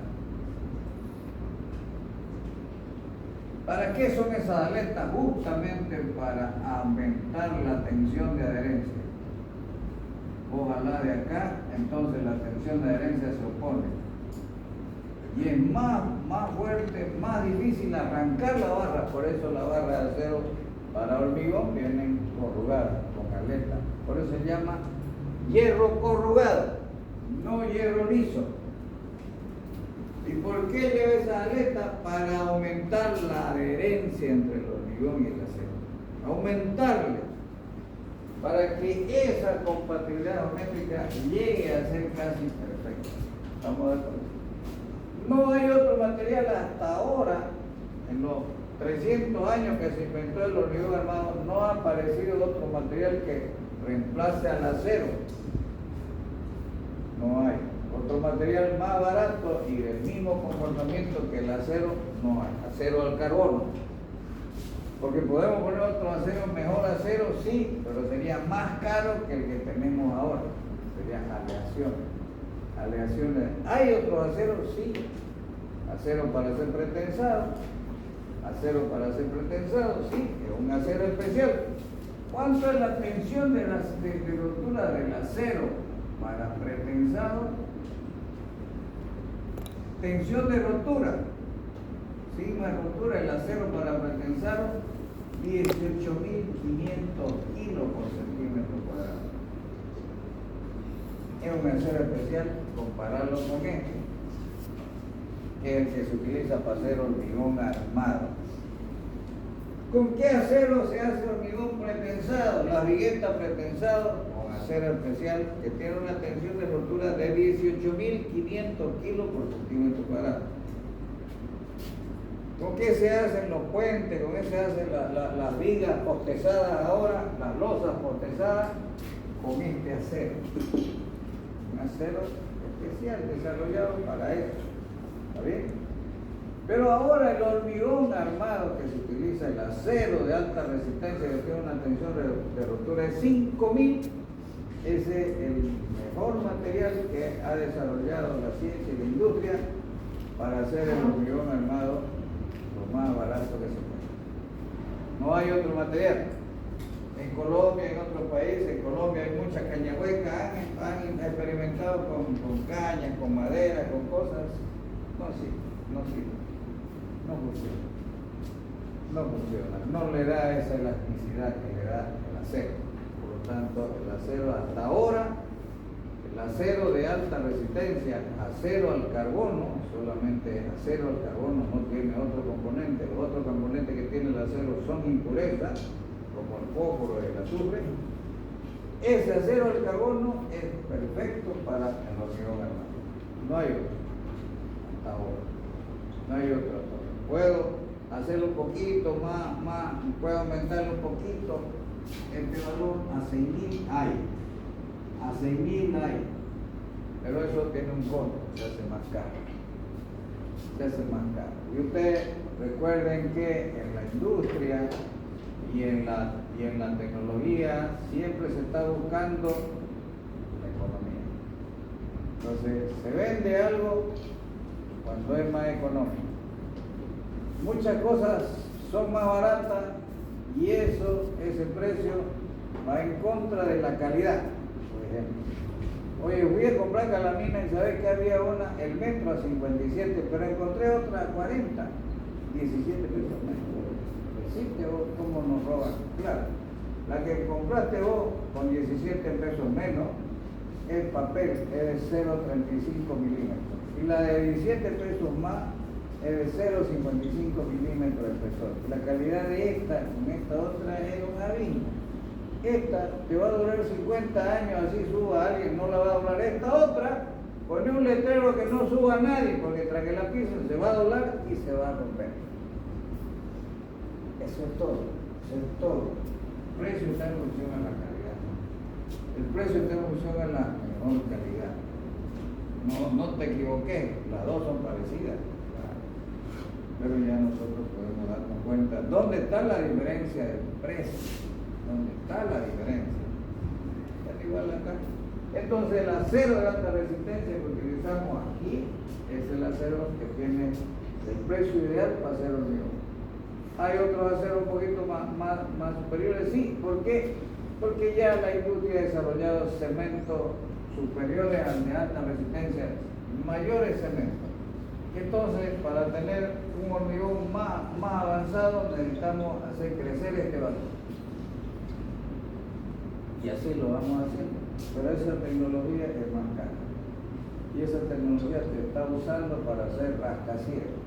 ¿Para qué son esas aletas? Justamente para aumentar la tensión de adherencia. Ojalá de acá, entonces la tensión de adherencia se opone. Y es más fuerte, más difícil arrancar la barra. Por eso la barra de acero para hormigón vienen corrugadas, con aletas. Por eso se llama hierro corrugado, no hierro liso. ¿Y por qué lleva esa aleta? Para aumentar la adherencia entre el hormigón y el acero. Aumentarle, para que esa compatibilidad geométrica llegue a ser casi perfecta. ¿Estamos de acuerdo? No hay otro material hasta ahora, en los 300 años que se inventó el hormigón armado, no ha aparecido otro material que reemplace al acero. No hay. Otro material más barato y del mismo comportamiento que el acero, no hay. Acero al carbono. Porque podemos poner otro acero, mejor acero, sí, pero sería más caro que el que tenemos ahora. Serían aleaciones. ¿Hay otros aceros? Sí. Acero para ser pretensado. Sí, es un acero especial. ¿Cuánto es la tensión de rotura del acero para pretensado? Tensión de rotura, sigma de rotura, el acero para pretensado, 18.500 kilos por centímetro cuadrado. Es un acero especial, compararlo con este, que es el que se utiliza para hacer hormigón armado. ¿Con qué acero se hace hormigón pretensado? La vigueta pretensado con acero especial que tiene una tensión de rotura de 18.500 kilos por centímetro cuadrado. ¿Con qué se hacen los puentes? ¿Con qué se hacen las vigas postezadas ahora? Las losas postezadas con este acero. Un acero especial desarrollado para eso. ¿Está bien? Pero ahora el hormigón armado que se utiliza, el acero de alta resistencia que tiene una tensión de rotura de 5.000, ese es el mejor material que ha desarrollado la ciencia y la industria para hacer el hormigón armado lo más barato que se puede. No hay otro material. En Colombia, en otros países, en Colombia hay mucha caña hueca, han experimentado con cañas, con madera, con cosas. No sirve. No funciona, no le da esa elasticidad que le da el acero. Por lo tanto, el acero hasta ahora, el acero de alta resistencia, acero al carbono, solamente acero al carbono, no tiene otro componente. Los otros componentes que tiene el acero son impurezas, como el fósforo y el azufre. Ese acero al carbono es perfecto para el hormigón armado. No hay otro, hasta ahora. No hay otro. Puedo hacerlo un poquito más, puedo aumentarlo un poquito, este valor a 6.000 hay, pero eso tiene un costo, se hace más caro. Y ustedes recuerden que en la industria y en la tecnología siempre se está buscando la economía. Entonces se vende algo cuando es más económico. Muchas cosas son más baratas y ese precio va en contra de la calidad. Por ejemplo, oye, fui a comprar calamina y sabés que había una, el metro a 57, pero encontré otra a 40, 17 pesos menos. ¿Existe vos cómo nos roban? Claro, la que compraste vos con 17 pesos menos es papel, es de 0,35 milímetros. Y la de 17 pesos más es de 0,55 milímetros de espesor. La calidad de esta con esta otra es una vino. esta te va a durar 50 años, así suba alguien, no la va a doblar. Esta otra, pone un letrero que no suba a nadie, porque tras que la pisen se va a doblar y se va a romper. Eso es todo, eso es todo. El precio está en función a la calidad. El precio está en función a la mejor calidad. No te equivoques, las dos son parecidas, claro. Pero ya nosotros podemos darnos cuenta dónde está la diferencia del precio, dónde está la diferencia. Está igual acá. Entonces el acero de alta resistencia que utilizamos aquí es el acero que tiene el precio ideal para hacer hormigón. Hay otros aceros un poquito más superiores, sí. ¿Por qué? Porque ya la industria ha desarrollado cementos superiores al de alta resistencia, mayores cementos. Entonces, para tener un hormigón más avanzado, necesitamos hacer crecer este valor. Y así lo vamos haciendo. Pero esa tecnología es más cara. Y esa tecnología se está usando para hacer rascacielos.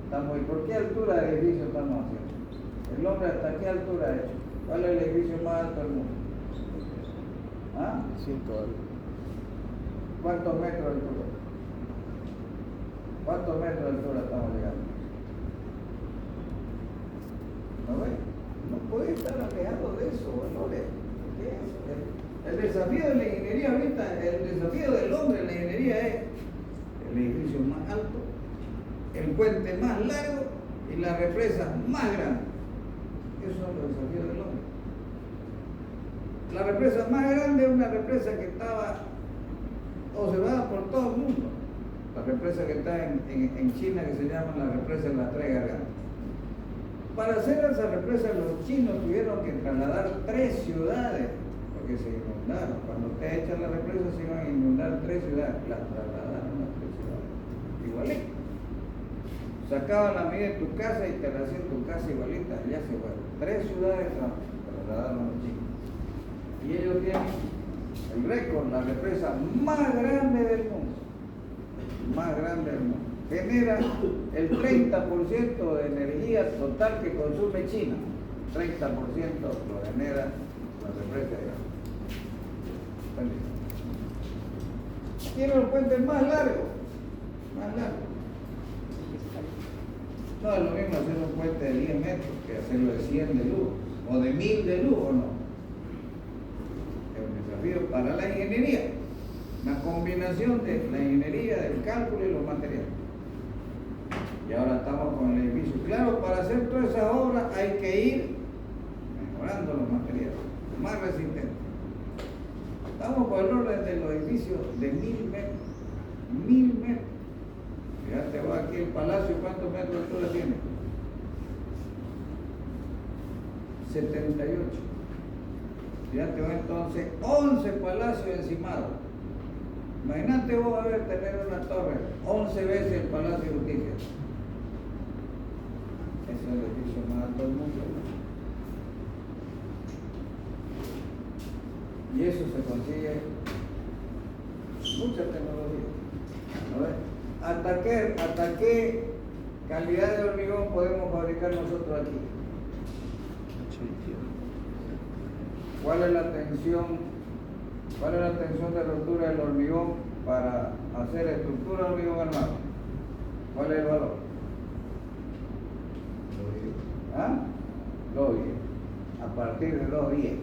¿Y por qué altura de edificio estamos haciendo? El hombre hasta qué altura ha hecho. ¿Cuál es el edificio más alto del mundo? ¿Ah? 100 algo. ¿Cuántos metros de altura? ¿Cuántos metros de altura estamos llegando? ¿No ves? No puede estar alejado de eso, valores. El desafío de la ingeniería ahorita, el desafío del hombre en la ingeniería es el edificio más alto, el puente más largo y la represa más grande. Esos son los desafíos del hombre. La represa más grande es una represa que estaba observada por todo el mundo. La represa que está en China, que se llama la represa de las Tres Gargantas. Para hacer esa represa los chinos tuvieron que trasladar 3 ciudades, porque se inundaron. Cuando ustedes echan la represa se iban a inundar 3 ciudades, las trasladaron a 3 ciudades. Igualito. Sacaban la medida de tu casa y te la hacían tu casa igualita, ya se fueron. 3 ciudades trasladaron los chinos. Y ellos tienen el récord, la represa más grande del mundo. Más grande del mundo. Genera el 30% de energía total que consume China. 30% lo genera la represa de gas. Tiene los puentes más largos. No es lo mismo hacer un puente de 10 metros que hacerlo de 100 de luz o de 1000 de luz, ¿o no? Es un desafío para la ingeniería, la combinación de la ingeniería, del cálculo y los materiales. Y ahora estamos con el edificio. Claro, para hacer todas esas obras hay que ir mejorando los materiales, más resistentes. Estamos por el orden de los edificios de 1000 metros. 1000 metros. Fíjate vos aquí el palacio, ¿cuántos metros de altura tiene? 78. Fíjate vos entonces, 11 palacios encimados. Imagínate vos tener una torre, 11 veces el Palacio de Justicia. Ese es el edificio más alto del mundo. Y eso se consigue mucha tecnología. ¿No ves? ¿Hasta qué calidad de hormigón podemos fabricar nosotros aquí? ¿Cuál es la tensión de rotura del hormigón para hacer estructura de hormigón armado? ¿Cuál es el valor? 210. A partir de 210.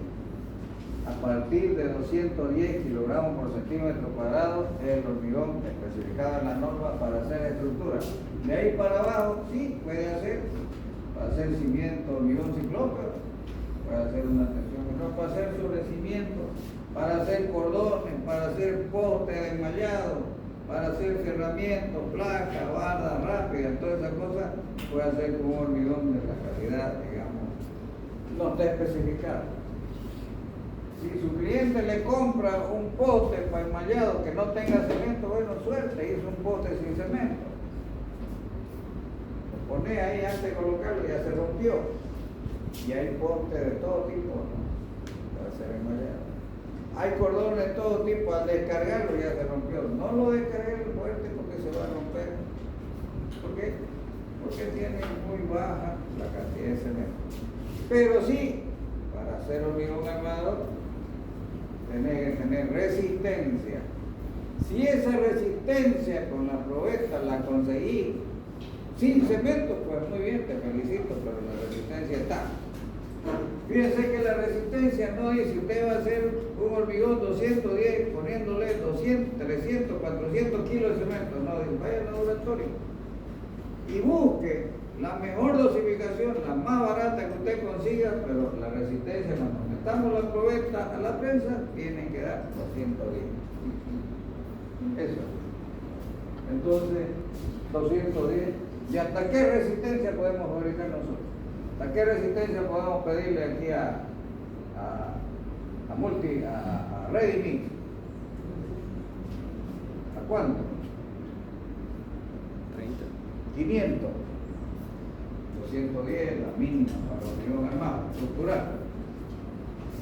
A partir de 210 kilogramos por centímetro cuadrado es el hormigón especificado en la norma para hacer estructura. De ahí para abajo, sí, puede hacer, para hacer cimiento, hormigón ciclópeo, puede hacer una tensión menor, para hacer sobrecimientos, para hacer cordones, para hacer postes de enmallado, para hacer cerramientos, placas, bardas rápidas, todas esas cosas, puede hacer con un hormigón de la calidad, digamos, no está especificado. Si su cliente le compra un poste para enmallado que no tenga cemento, bueno, suerte, hizo un poste sin cemento. Lo pone ahí antes de colocarlo y ya se rompió. Y hay postes de todo tipo, ¿no? Para ser enmallado. Hay cordones de todo tipo, al descargarlo ya se rompió. No lo descargué fuerte porque se va a romper. ¿Por qué? Porque tiene muy baja la cantidad de cemento. Pero sí, para hacer hormigón armado, tenés que tener resistencia. Si esa resistencia con la probeta la conseguí sin cemento, pues muy bien, te felicito, pero la resistencia está. Fíjense que la resistencia no dice, usted va a hacer un hormigón 210 poniéndole 200, 300, 400 kilos de cemento. No, dice, vaya al laboratorio y busque la mejor dosificación, la más barata que usted consiga, pero la resistencia, cuando metamos la probeta a la prensa, tienen que dar 210. Eso. Entonces, 210. ¿Y hasta qué resistencia podemos fabricar nosotros? ¿Hasta qué resistencia podemos pedirle aquí a Ready Mix? ¿A cuánto? 30. 500. 210, la mínima para hormigón armado, estructural.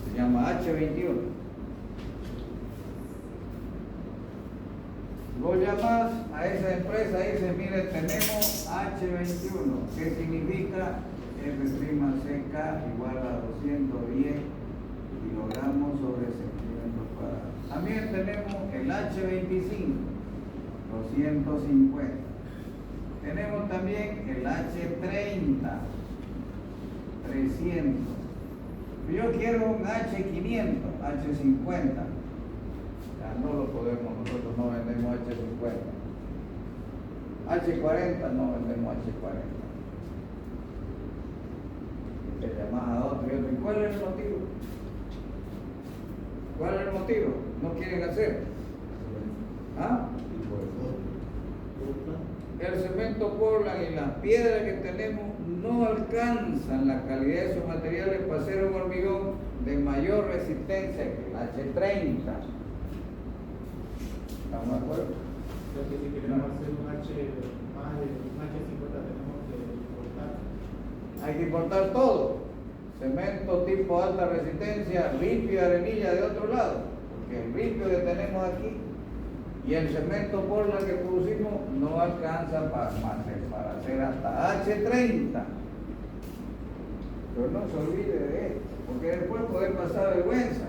Se llama H21. Vos llamás a esa empresa y dices, mire, tenemos H21, ¿qué significa? F'(CK) igual a 210 kilogramos sobre centímetros cuadrados. También tenemos el H25, 250. Tenemos también el H30, 300. Yo quiero un H500, H50. Ya no lo podemos, nosotros no vendemos H50. H40 no vendemos H40. Te llamas a otro y otro. ¿Y cuál es el motivo? ¿Cuál es el motivo? ¿No quieren hacer? ¿Ah? El cemento Portland y las piedras que tenemos no alcanzan la calidad de esos materiales para hacer un hormigón de mayor resistencia que el H30. ¿Estamos de acuerdo? Creo que si queremos hacer un H50 tenemos que importar. Hay que importar todo. Cemento tipo alta resistencia, ripio y arenilla de otro lado. Porque el ripio que tenemos aquí y el cemento Portland que producimos no alcanza para hacer hasta H30. Pero no se olvide de esto, porque después puede pasar vergüenza.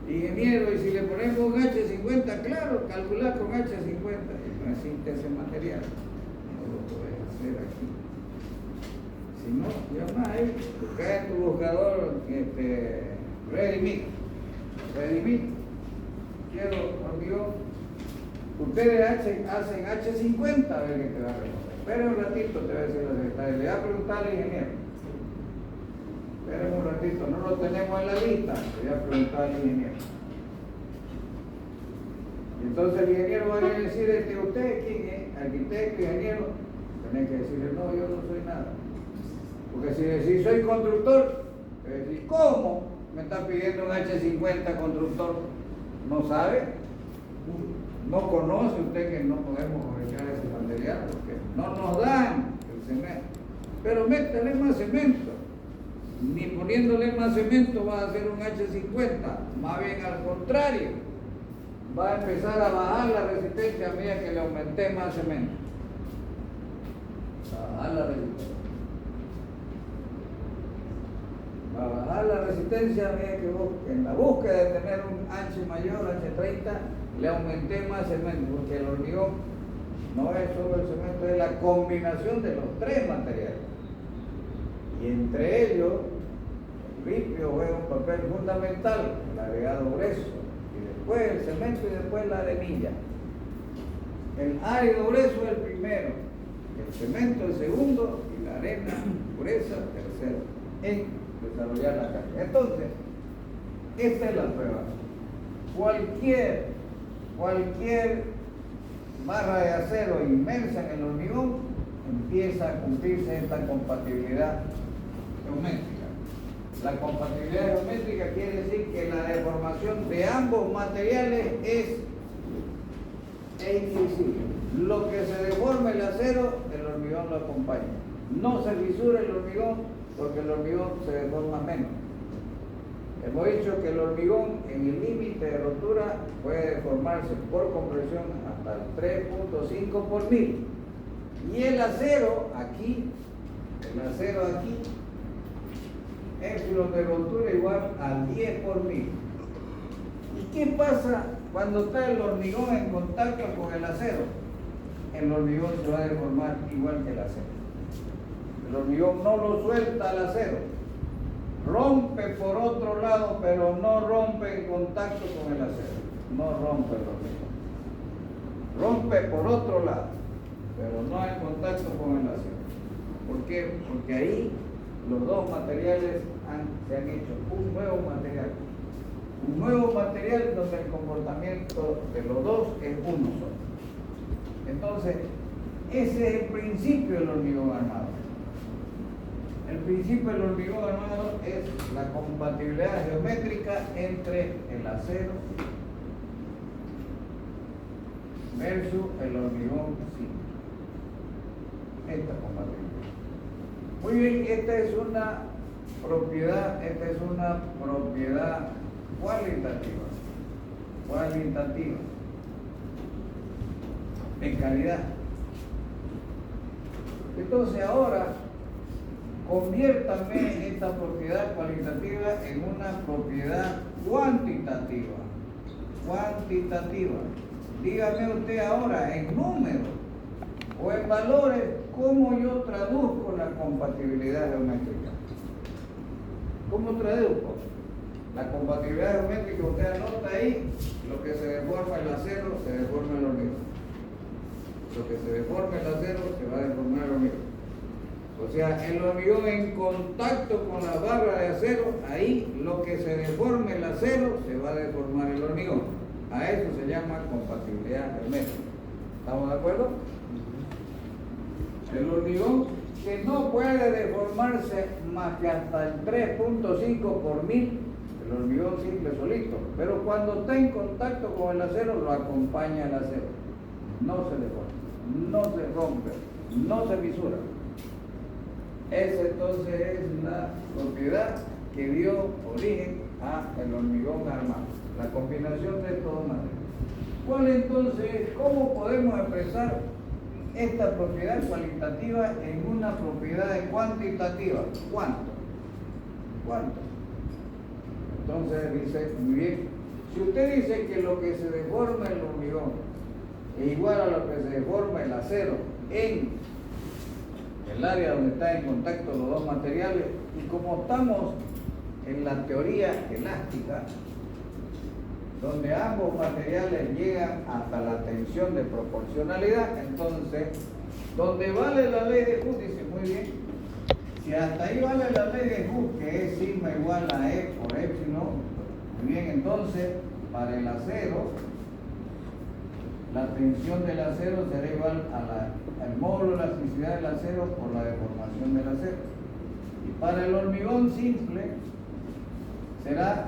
Ingeniero, y si le ponemos un H50, claro, calcular con H50, no existe ese material, no lo puedes hacer aquí. Si no, llama ahí, busca en tu buscador Ready Mix, quiero hormigón. Ustedes hacen H50, a ver qué te va a responder. Espera un ratito, te va a decir la secretaria, le va a preguntar al ingeniero. Esperen un ratito, no lo tenemos en la lista, le voy a preguntar al ingeniero. Y entonces el ingeniero va a decir, ¿usted quién es? Arquitecto, ingeniero. Tenés que decirle, no, yo no soy nada. Porque si decís, soy constructor, le decís, ¿cómo me está pidiendo un H50 constructor? ¿No sabe? ¿No conoce usted que no podemos fabricar ese material? Porque no nos dan el cemento. Pero métale más cemento. Ni poniéndole más cemento va a hacer un H50, más bien al contrario, va a empezar a bajar la resistencia a medida que le aumenté más cemento. Va a bajar la resistencia. Va a bajar la resistencia a medida que vos, en la búsqueda de tener un H mayor, H30, le aumenté más cemento, porque el hormigón no es solo el cemento, es la combinación de los tres materiales. Y entre ellos, el ripio juega un papel fundamental, el agregado grueso, y después el cemento y después la arenilla. El árido grueso es el primero, el cemento el segundo y la arena gruesa el tercero, en desarrollar la carga. Entonces, esta es la prueba. Cualquier barra de acero inmersa en el hormigón empieza a cumplirse esta compatibilidad geométrica. La compatibilidad geométrica quiere decir que la deformación de ambos materiales es invisible. Lo que se deforma el acero, el hormigón lo acompaña. No se fisura el hormigón porque el hormigón se deforma menos. Hemos dicho que el hormigón en el límite de rotura puede deformarse por compresión hasta el 3.5 por mil. Y el acero aquí épsilon de rotura igual a 10 por 1000. ¿Y qué pasa cuando está el hormigón en contacto con el acero? El hormigón se va a deformar igual que el acero. El hormigón no lo suelta al acero, rompe por otro lado, pero no rompe en contacto con el acero. No rompe el hormigón. Rompe por otro lado, pero no en contacto con el acero. ¿Por qué? Porque ahí los dos materiales se han hecho un nuevo material. Un nuevo material donde el comportamiento de los dos es uno solo. Entonces, ese es el principio del hormigón armado. El principio del hormigón armado es la compatibilidad geométrica entre el acero versus el hormigón simple. Esta compatibilidad. Muy bien, esta es una propiedad cualitativa en calidad. Entonces ahora conviértame esta propiedad cualitativa en una propiedad cuantitativa. Dígame usted ahora en números o en valores cómo yo traduzco la compatibilidad geométrica. ¿Cómo traduzco? La compatibilidad geométrica, usted anota ahí, lo que se deforma el acero se deforma el hormigón. Lo que se deforma el acero se va a deformar el hormigón. O sea, el hormigón en contacto con la barra de acero, ahí lo que se deforme el acero se va a deformar el hormigón. A eso se llama compatibilidad geométrica. ¿Estamos de acuerdo? El hormigón que no puede deformarse más que hasta el 3.5 por 1000, el hormigón simple solito, pero cuando está en contacto con el acero lo acompaña el acero, no se deforma, no se rompe, no se fisura. Esa entonces es la propiedad que dio origen al hormigón armado, la combinación de estos dos materiales. ¿Cuál entonces, cómo podemos expresar esta propiedad cualitativa en una propiedad cuantitativa? ¿Cuánto? Entonces dice, muy bien, si usted dice que lo que se deforma el hormigón es igual a lo que se deforma el acero en el área donde están en contacto los dos materiales, y como estamos en la teoría elástica, donde ambos materiales llegan hasta la tensión de proporcionalidad, entonces, donde vale la ley de Hooke, dice muy bien, si hasta ahí vale la ley de Hooke, que es sigma igual a E por epsilon, muy bien, entonces, para el acero, la tensión del acero será igual al módulo de elasticidad del acero por la deformación del acero. Y para el hormigón simple, será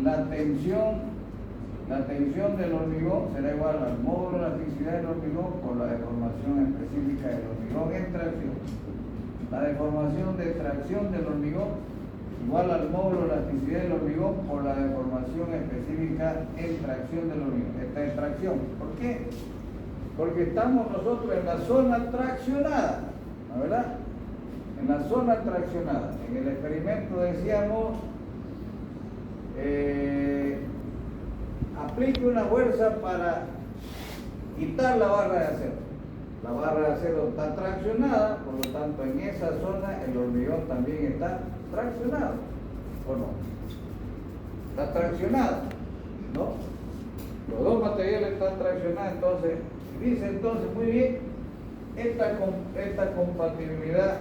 la tensión del hormigón será igual al módulo de elasticidad del hormigón por la deformación específica del hormigón en tracción. La deformación de tracción del hormigón igual al módulo de elasticidad del hormigón por la deformación específica en tracción del hormigón. Esta es tracción. ¿Por qué? Porque estamos nosotros en la zona traccionada, ¿no, verdad? En la zona traccionada. En el experimento decíamos aplique una fuerza para quitar la barra de acero. La barra de acero está traccionada, por lo tanto en esa zona el hormigón también está traccionado, ¿o no? Está traccionado, ¿no? Los dos materiales están traccionados, entonces, dice entonces muy bien, esta compatibilidad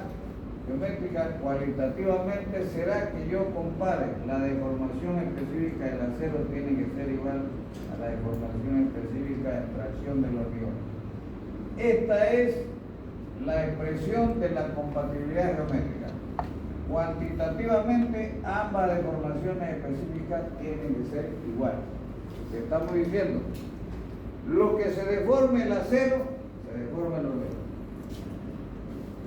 geométrica cualitativamente será que yo compare la deformación específica del acero tiene que ser igual a la deformación específica de tracción del hormigón. Esta es la expresión de la compatibilidad geométrica. Cuantitativamente ambas deformaciones específicas tienen que ser iguales. ¿Qué estamos diciendo? Lo que se deforme el acero, se deforma el hormigón.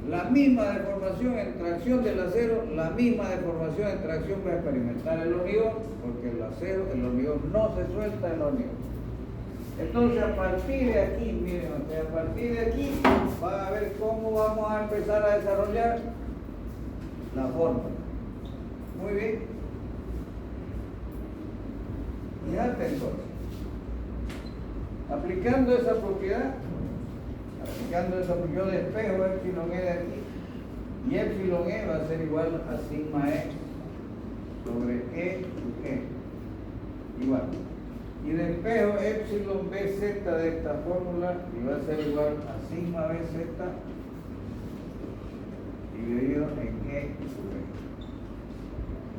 La misma deformación en tracción del acero, la misma deformación en tracción va a experimentar el hormigón, porque el hormigón no se suelta el hormigón. Entonces a partir de aquí, miren, a partir de aquí van a ver cómo vamos a empezar a desarrollar la fórmula. Muy bien. Fíjate entonces. Aplicando esa propiedad, yo despejo epsilon E de aquí, y epsilon E va a ser igual a sigma E sobre E sub E. Igual. Y despejo epsilon BZ de esta fórmula y va a ser igual a sigma BZ dividido en E sub E.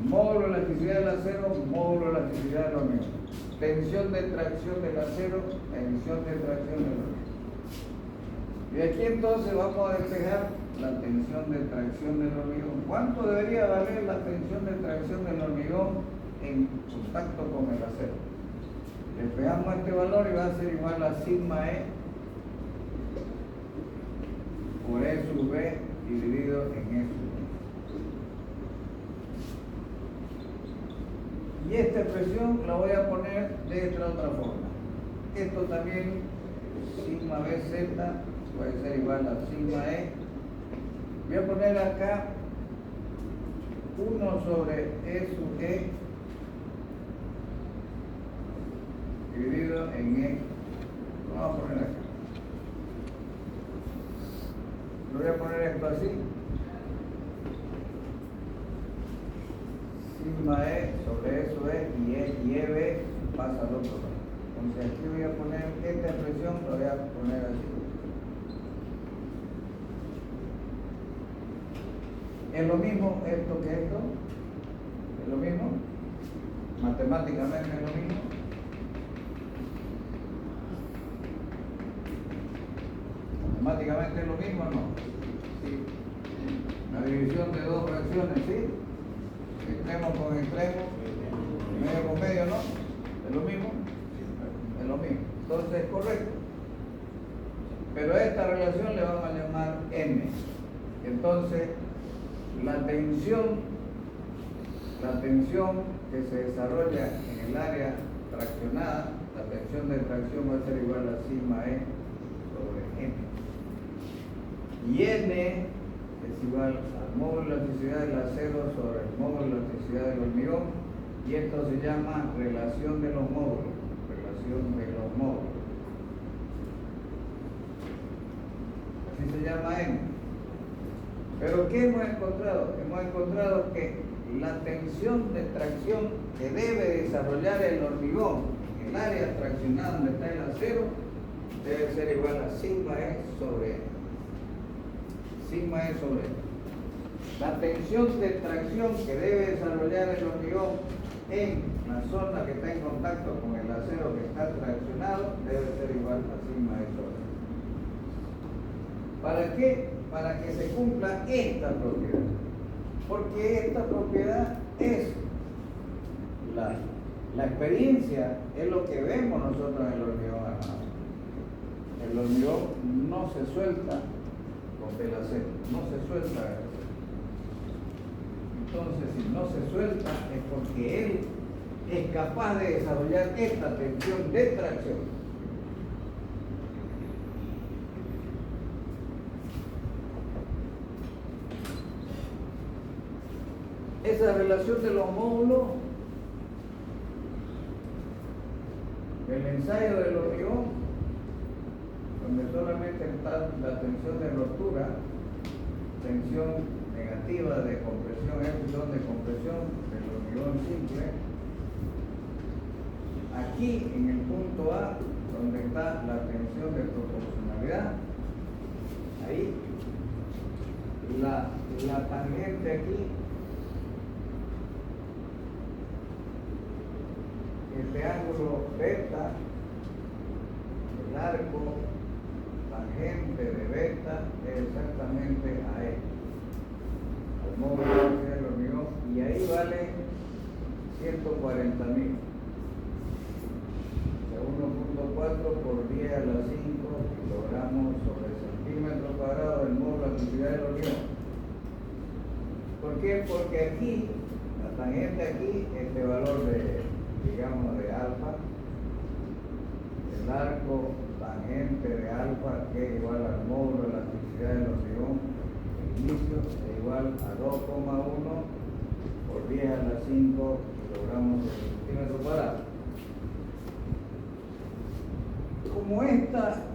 Módulo de elasticidad del acero, módulo de elasticidad del hormigón. Tensión de tracción del acero, tensión de tracción del hormigón. Y aquí entonces vamos a despejar la tensión de tracción del hormigón. ¿Cuánto debería valer la tensión de tracción del hormigón en contacto con el acero? Despejamos este valor y va a ser igual a sigma E por E sub B dividido en E sub B. Y esta expresión la voy a poner de esta otra forma. Esto también, sigma BZ puede ser igual a sigma E. Voy a poner acá 1 sobre E sub E dividido en E. Lo vamos a poner acá. Lo voy a poner esto así. Sigma E sobre E sub E y EB pasa al otro lado. Entonces aquí voy a poner esta expresión, lo voy a poner así. ¿Es lo mismo esto que esto? ¿Es lo mismo? Matemáticamente es lo mismo. Matemáticamente es lo mismo, ¿no? Sí. La división de dos fracciones, ¿sí? Extremo con extremo, medio con medio, ¿no? ¿Es lo mismo? Es lo mismo. Entonces es correcto. Pero a esta relación le vamos a llamar M. Entonces, la tensión que se desarrolla en el área traccionada, la tensión de tracción va a ser igual a sigma E sobre M. Y N es igual al módulo de elasticidad del acero sobre el módulo de elasticidad del hormigón, y esto se llama relación de los módulos. Así se llama N. Pero ¿qué hemos encontrado? Hemos encontrado que la tensión de tracción que debe desarrollar el hormigón en el área traccionada donde está el acero debe ser igual a sigma E sobre E. Sigma E sobre E. La tensión de tracción que debe desarrollar el hormigón en la zona que está en contacto con el acero que está traccionado debe ser igual a sigma E sobre E. ¿Para qué? Para que se cumpla esta propiedad. Porque esta propiedad es la experiencia, es lo que vemos nosotros en el hormigón armado. El hormigón no se suelta con el acero, no se suelta del acero. Entonces, si no se suelta es porque él es capaz de desarrollar esta tensión de tracción. Esa relación de los módulos, el ensayo del hormigón, donde solamente está la tensión de rotura, tensión negativa de compresión, epsilon de compresión del hormigón simple. Aquí en el punto A, donde está la tensión de proporcionalidad, ahí la tangente aquí, este ángulo beta, el arco tangente de beta es exactamente a E, al módulo del hormigón, y ahí vale 140.000. 1.4 por 10 a la 5 kilogramos sobre centímetro cuadrado del módulo de elasticidad del hormigón. ¿Por qué? Porque aquí, la tangente aquí, este valor de, digamos, de alfa, el arco tangente de alfa, que es igual al módulo de elasticidad del hormigón, el inicio es igual a 2,1 por 10 a la 5 kilogramos por centímetro cuadrado.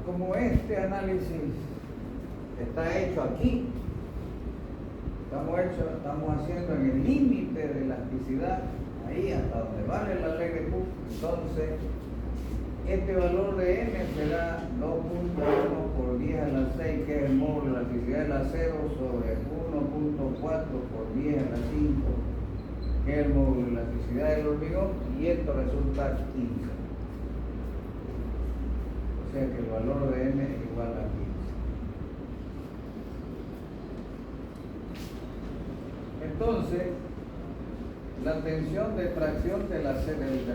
Como este análisis está hecho aquí, estamos haciendo en el límite de elasticidad, ahí hasta donde vale la ley de Cook, entonces este valor de M será 2.1 por 10 a la 6, que es el módulo de elasticidad del acero, sobre 1.4 por 10 a la 5, que es el módulo de elasticidad del hormigón, y esto resulta 15. O sea que el valor de M es igual a 15. Entonces, la tensión de tracción del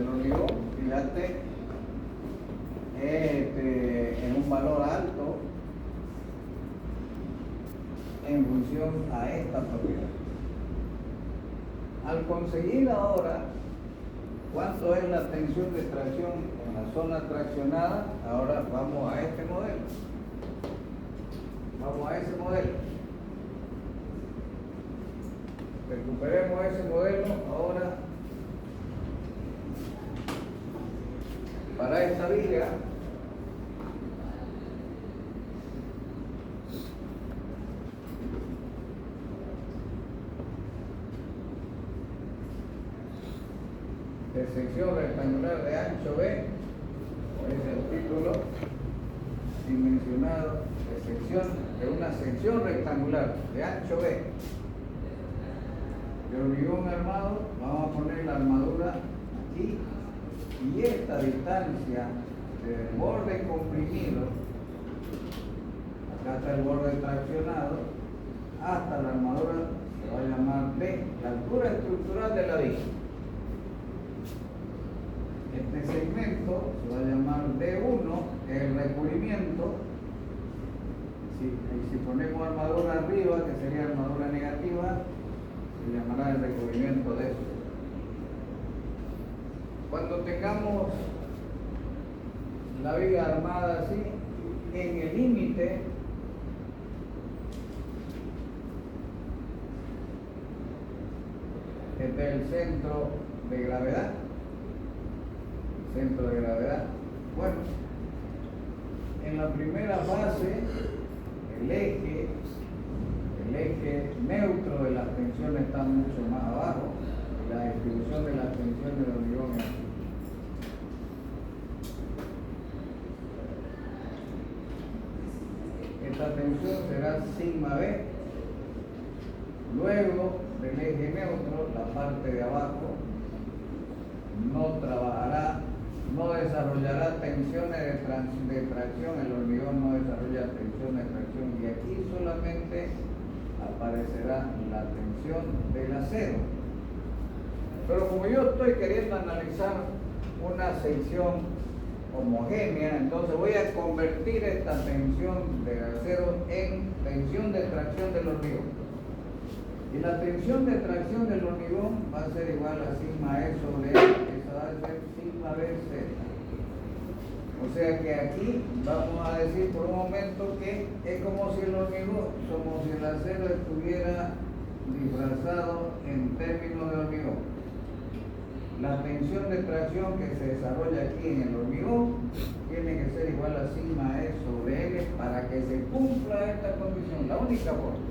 hormigón, fíjate, es un valor alto en función a esta propiedad. Al conseguir ahora cuánto es la tensión de tracción en la zona traccionada, ahora vamos a este modelo. Vamos a ese modelo. Recuperemos ese modelo ahora para esta viga. De sección rectangular de ancho B, como dice el título, dimensionado de una sección rectangular de ancho B de hormigón armado. Vamos a poner la armadura aquí, y esta distancia del borde comprimido, acá está el borde traccionado, hasta la armadura se va a llamar D, la altura estructural de la viga. Este segmento se va a llamar D1, el recubrimiento. Si ponemos armadura arriba, que sería armadura negativa, se llamará el recubrimiento de eso. Cuando tengamos la viga armada así, en el límite del centro de gravedad, bueno, en la primera fase el eje neutro de las tensiones está mucho más abajo, y la distribución de las tensiones del hormigón es aquí. Esta tensión será sigma B. Luego del eje neutro, la parte de abajo no desarrollará tensiones de tracción, el hormigón no desarrolla tensiones de tracción, y aquí solamente aparecerá la tensión del acero. Pero como yo estoy queriendo analizar una sección homogénea, entonces voy a convertir esta tensión del acero en tensión de tracción del hormigón. Y la tensión de tracción del hormigón va a ser igual a sigma E sobre E, eso va a ser sigma BZ. O sea que aquí vamos a decir por un momento que es como si el hormigón, como si el acero estuviera disfrazado en términos de hormigón. La tensión de tracción que se desarrolla aquí en el hormigón tiene que ser igual a sigma E sobre L para que se cumpla esta condición, la única forma.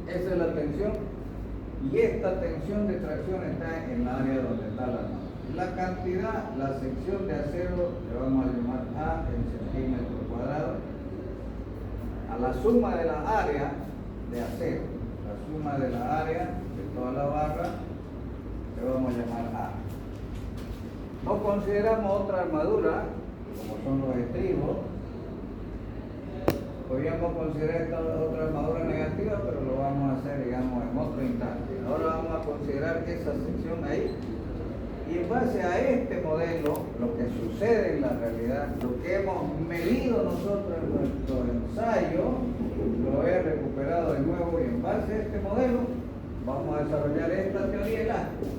Esa es la tensión, y esta tensión de tracción está en el área donde está la armadura. La cantidad, la sección de acero, le vamos a llamar A en centímetros cuadrados, a la suma de la área de acero, la suma de la área de toda la barra, le vamos a llamar A. No consideramos otra armadura, como son los estribos. Podríamos considerar esta otra armadura negativa, pero lo vamos a hacer, digamos, en otro instante. Ahora vamos a considerar esa sección ahí, y en base a este modelo, lo que sucede en la realidad, lo que hemos medido nosotros en nuestro ensayo, lo he recuperado de nuevo, y en base a este modelo vamos a desarrollar esta teoría elástica.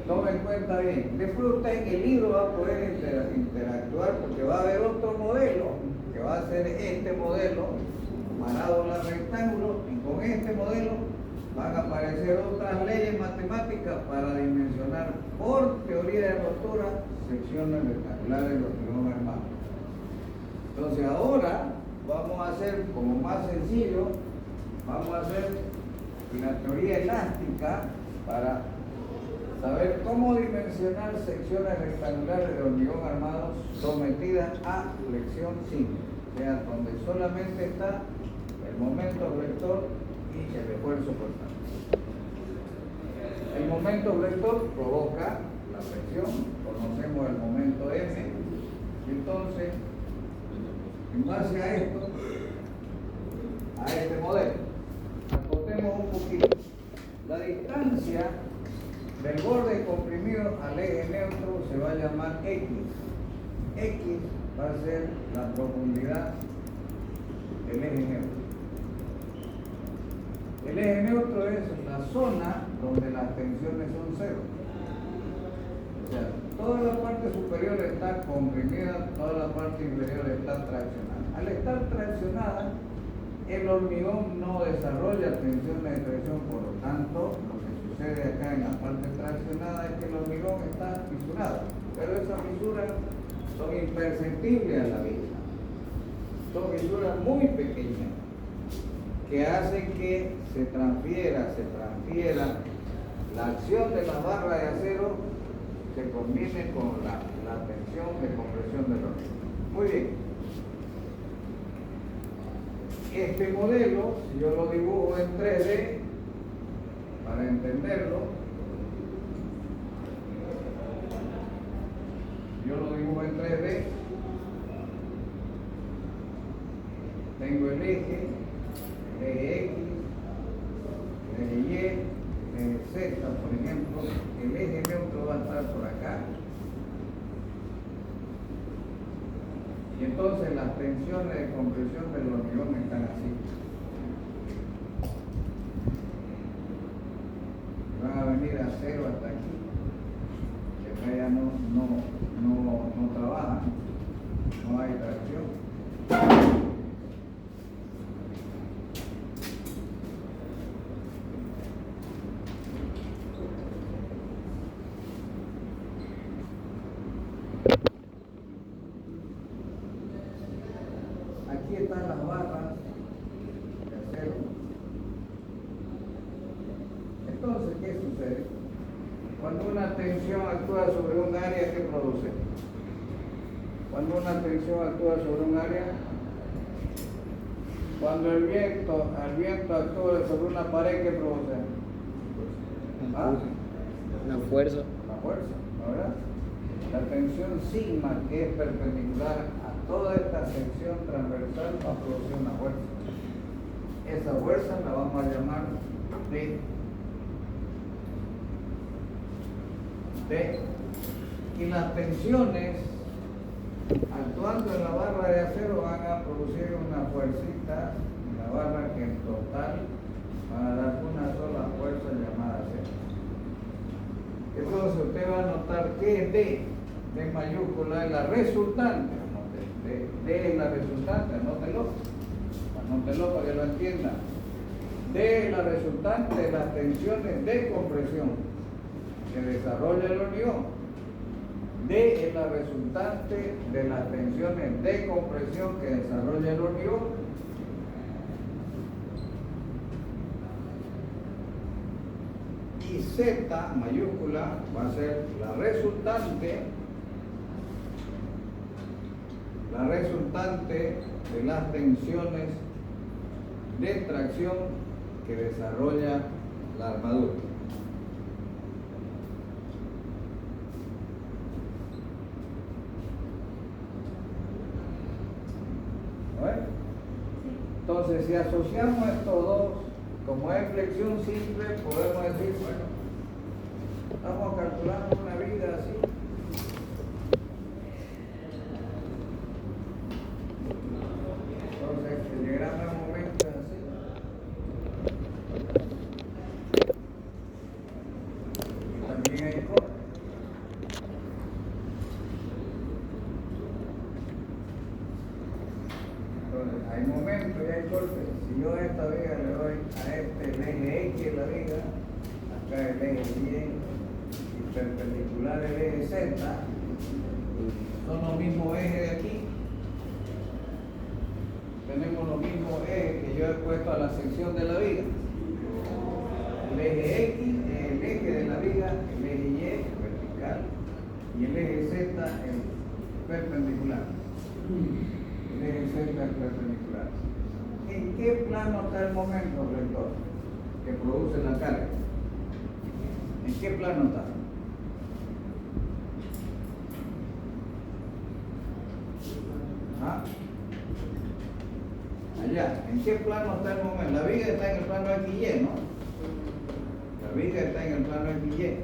Tomen en cuenta bien. Después usted en el libro va a poder interactuar, porque va a haber otro modelo que va a ser este modelo, parados los rectángulos, y con este modelo van a aparecer otras leyes matemáticas para dimensionar por teoría de rotura secciones rectangulares de hormigón armado. Entonces ahora vamos a hacer como más sencillo, vamos a hacer la teoría elástica para saber cómo dimensionar secciones rectangulares de hormigón armado sometidas a flexión simple, o sea, donde solamente está el momento vector y el esfuerzo por tanto. El momento vector provoca la flexión, conocemos el momento M, y entonces, en base a esto, a este modelo, acotemos un poquito. La distancia del borde comprimido al eje neutro se va a llamar X. X va a ser la profundidad del eje neutro. El eje neutro es la zona donde las tensiones son cero. O sea, toda la parte superior está comprimida, toda la parte inferior está traccionada. Al estar traccionada, el hormigón no desarrolla tensiones de tracción, por lo tanto, lo que sucede acá en la parte traccionada es que el hormigón está fisurado, pero esas fisuras son imperceptibles a la vista. Son fisuras muy pequeñas que hacen que se transfiera la acción de la barra de acero, se combine con la tensión de compresión del hormigón. Muy bien. Este modelo, si yo lo dibujo en 3D, para entenderlo, yo lo dibujo en 3D, tengo el eje X, el eje Y, el eje Z, por ejemplo, el eje neutro va a estar por acá. Y entonces las tensiones de compresión del hormigón están así. Van a venir a cero hasta aquí. Que acá ya no trabaja, no hay tracción. Aquí están las barras de acero. Entonces, ¿qué sucede? Cuando una tensión actúa sobre un área, ¿qué produce? Cuando una tensión actúa sobre un área, cuando el viento actúa sobre una pared, ¿qué produce? ¿Ah? Una fuerza. La fuerza, ¿verdad? La tensión sigma, que es perpendicular a toda esta sección transversal, va a producir una fuerza. Esa fuerza la vamos a llamar D. Y las tensiones actuando en la barra de acero van a producir una fuercita en la barra que en total van a dar una sola fuerza llamada C. Entonces usted va a notar que D mayúscula es la resultante. D es la resultante, anótelo para que lo entienda. D es la resultante de las tensiones de compresión que desarrolla el hormigón. D es la resultante de las tensiones de compresión que desarrolla el hormigón. Y Z mayúscula va a ser la resultante de las tensiones de tracción que desarrolla la armadura. Entonces, si asociamos estos dos, como es flexión simple, podemos decir, bueno, estamos calculando una vida así. Entonces, el diagrama de momento es así. Y también hay corte. Entonces, hay momentos y hay cortes. Si yo a esta viga le doy a este el eje X de la viga, acá el eje Y y perpendicular el eje Z, son los mismos ejes de aquí. Tenemos los mismos ejes que yo he puesto a la sección de la viga. El eje X es el eje de la viga, el eje Y vertical y el eje Z el perpendicular. El eje Z es perpendicular. ¿En qué plano está el momento rector que produce la carga? ¿En qué plano está? ¿Ah? Allá. ¿En qué plano está el momento? La viga está en el plano XY, ¿no? La viga está en el plano XY.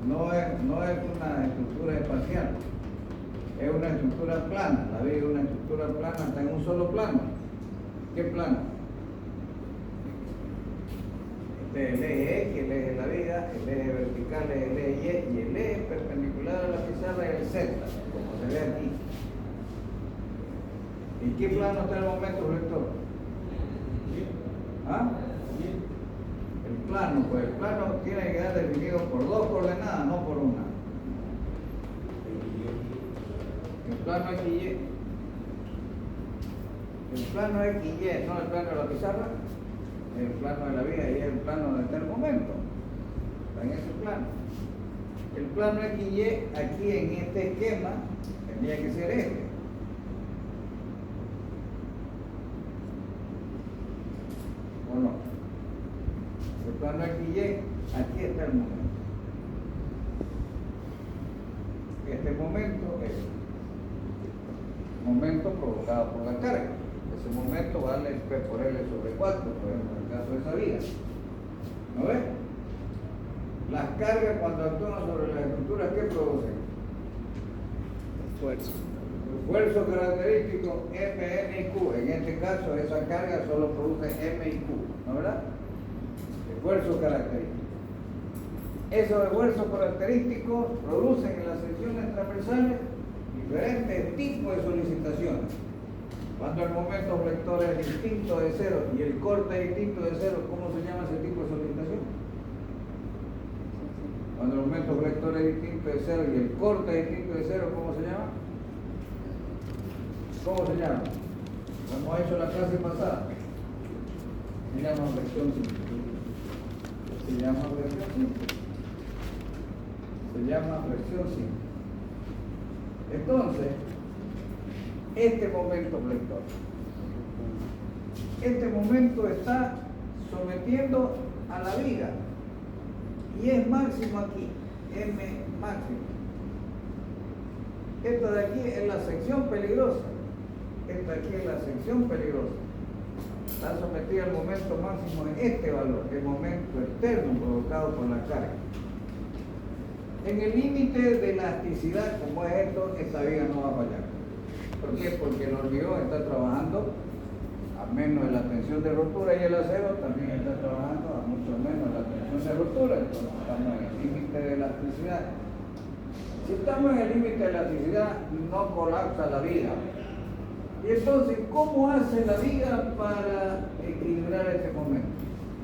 No es una estructura espacial. Es una estructura plana. La viga es una estructura plana, está en un solo plano. ¿Qué plano? Este es el eje X, el eje de la viga, el eje vertical es el eje Y y el eje perpendicular a la pizarra es el Z, como se ve aquí. ¿En qué plano está el momento rector? ¿Ah? El plano, pues el plano tiene que quedar definido por dos coordenadas, no por una. El plano XY. El plano XY, no el plano de la pizarra, el plano de la viga y es el plano donde está el momento. Está en ese plano. El plano XY, aquí en este esquema, tendría que ser este. ¿O no? El plano XY, aquí está el momento. Este momento es momento provocado por la carga. Ese momento vale P por L sobre 4, por ejemplo, en el caso de esa viga. ¿No ves? Las cargas cuando actúan sobre las estructuras, ¿qué producen? Esfuerzo. Esfuerzo característico Mn y Q. En este caso, esa carga solo produce M y Q, ¿no verdad? Esfuerzo característico. Esos esfuerzos característicos producen en las secciones transversales diferentes tipos de solicitaciones. Cuando el momento flector es distinto de cero y el corte es distinto de cero, ¿cómo se llama ese tipo de solicitación? Cuando el momento flector es distinto de cero y el corte es distinto de cero, ¿cómo se llama? ¿Cómo se llama? Lo hemos hecho la clase pasada. Se llama flexión simple. Se llama flexión simple. Se llama flexión simple. Entonces, este momento flector, este momento está sometiendo a la viga y es máximo aquí, M máximo. Esta de aquí es la sección peligrosa, esta aquí es la sección peligrosa. Está sometida al momento máximo en este valor, el momento externo provocado por la carga. En el límite de elasticidad, como es esto, esta viga no va a fallar. ¿Por qué? Porque el hormigón está trabajando a menos de la tensión de rotura y el acero también está trabajando a mucho menos de la tensión de rotura. Entonces estamos en el límite de elasticidad. Si estamos en el límite de elasticidad, no colapsa la viga. Y entonces, ¿cómo hace la viga para equilibrar ese momento?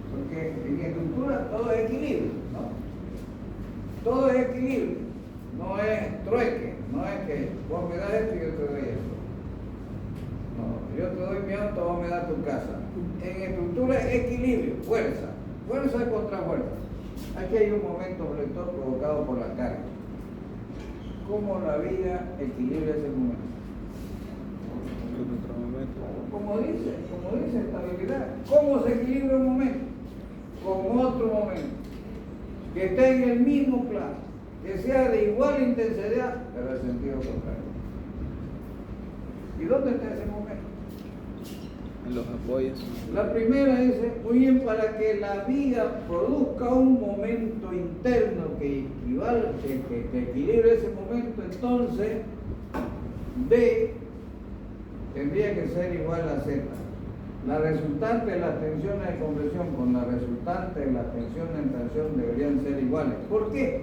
Porque en estructura todo es equilibrio, ¿no? Todo es equilibrio, no es trueque, no es que vos me das esto y yo te doy esto. No, yo te doy mi auto, vos me das tu casa. En estructura es equilibrio, fuerza contra fuerza. Aquí hay un momento flector provocado por la carga. ¿Cómo la viga equilibra ese momento? Como dice estabilidad. ¿Cómo se equilibra un momento? Con otro momento que esté en el mismo plano, que sea de igual intensidad, pero en sentido contrario. ¿Y dónde está ese momento? En los apoyos. La primera dice, muy bien, para que la viga produzca un momento interno que equilibre ese momento, entonces D tendría que ser igual a Z. La resultante de las tensiones de compresión con la resultante de las tensiones en tensión deberían ser iguales. ¿Por qué?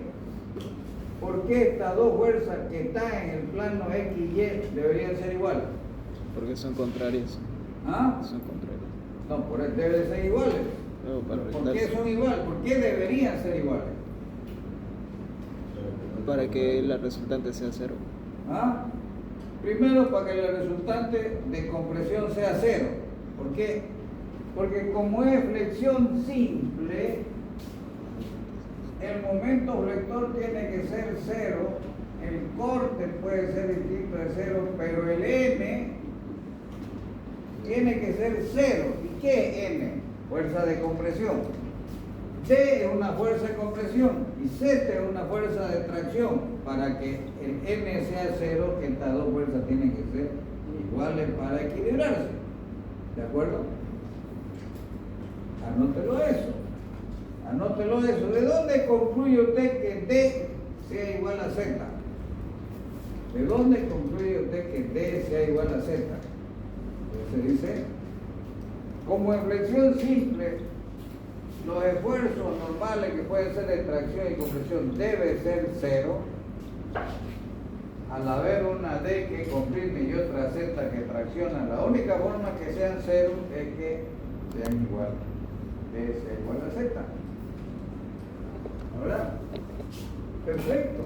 ¿Por qué estas dos fuerzas que están en el plano X y Y deberían ser iguales? Porque son contrarias. ¿Ah? Son contrarios. No, por eso deben ser iguales. Luego para ¿Por qué orientarse. son iguales? ¿Por qué deberían ser iguales? Para que la resultante sea cero. ¿Ah? Primero, para que la resultante de compresión sea cero. ¿Por qué? Porque como es flexión simple, el momento flector tiene que ser cero, el corte puede ser distinto de cero, pero el M tiene que ser cero. ¿Y qué es M? Fuerza de compresión. D es una fuerza de compresión y Z es una fuerza de tracción. Para que el M sea cero, estas dos fuerzas tienen que ser iguales para equilibrarse. ¿De acuerdo? Anótelo eso. Anótelo eso. ¿De dónde concluye usted que D sea igual a Z? ¿De dónde concluye usted que D sea igual a Z? Pues se dice, como en flexión simple, los esfuerzos normales que pueden ser de tracción y compresión debe ser cero. Al haber una D que comprime y otra Z que tracciona, la única forma que sean cero es que sean igual. D sea igual a Z. ¿Verdad? Perfecto.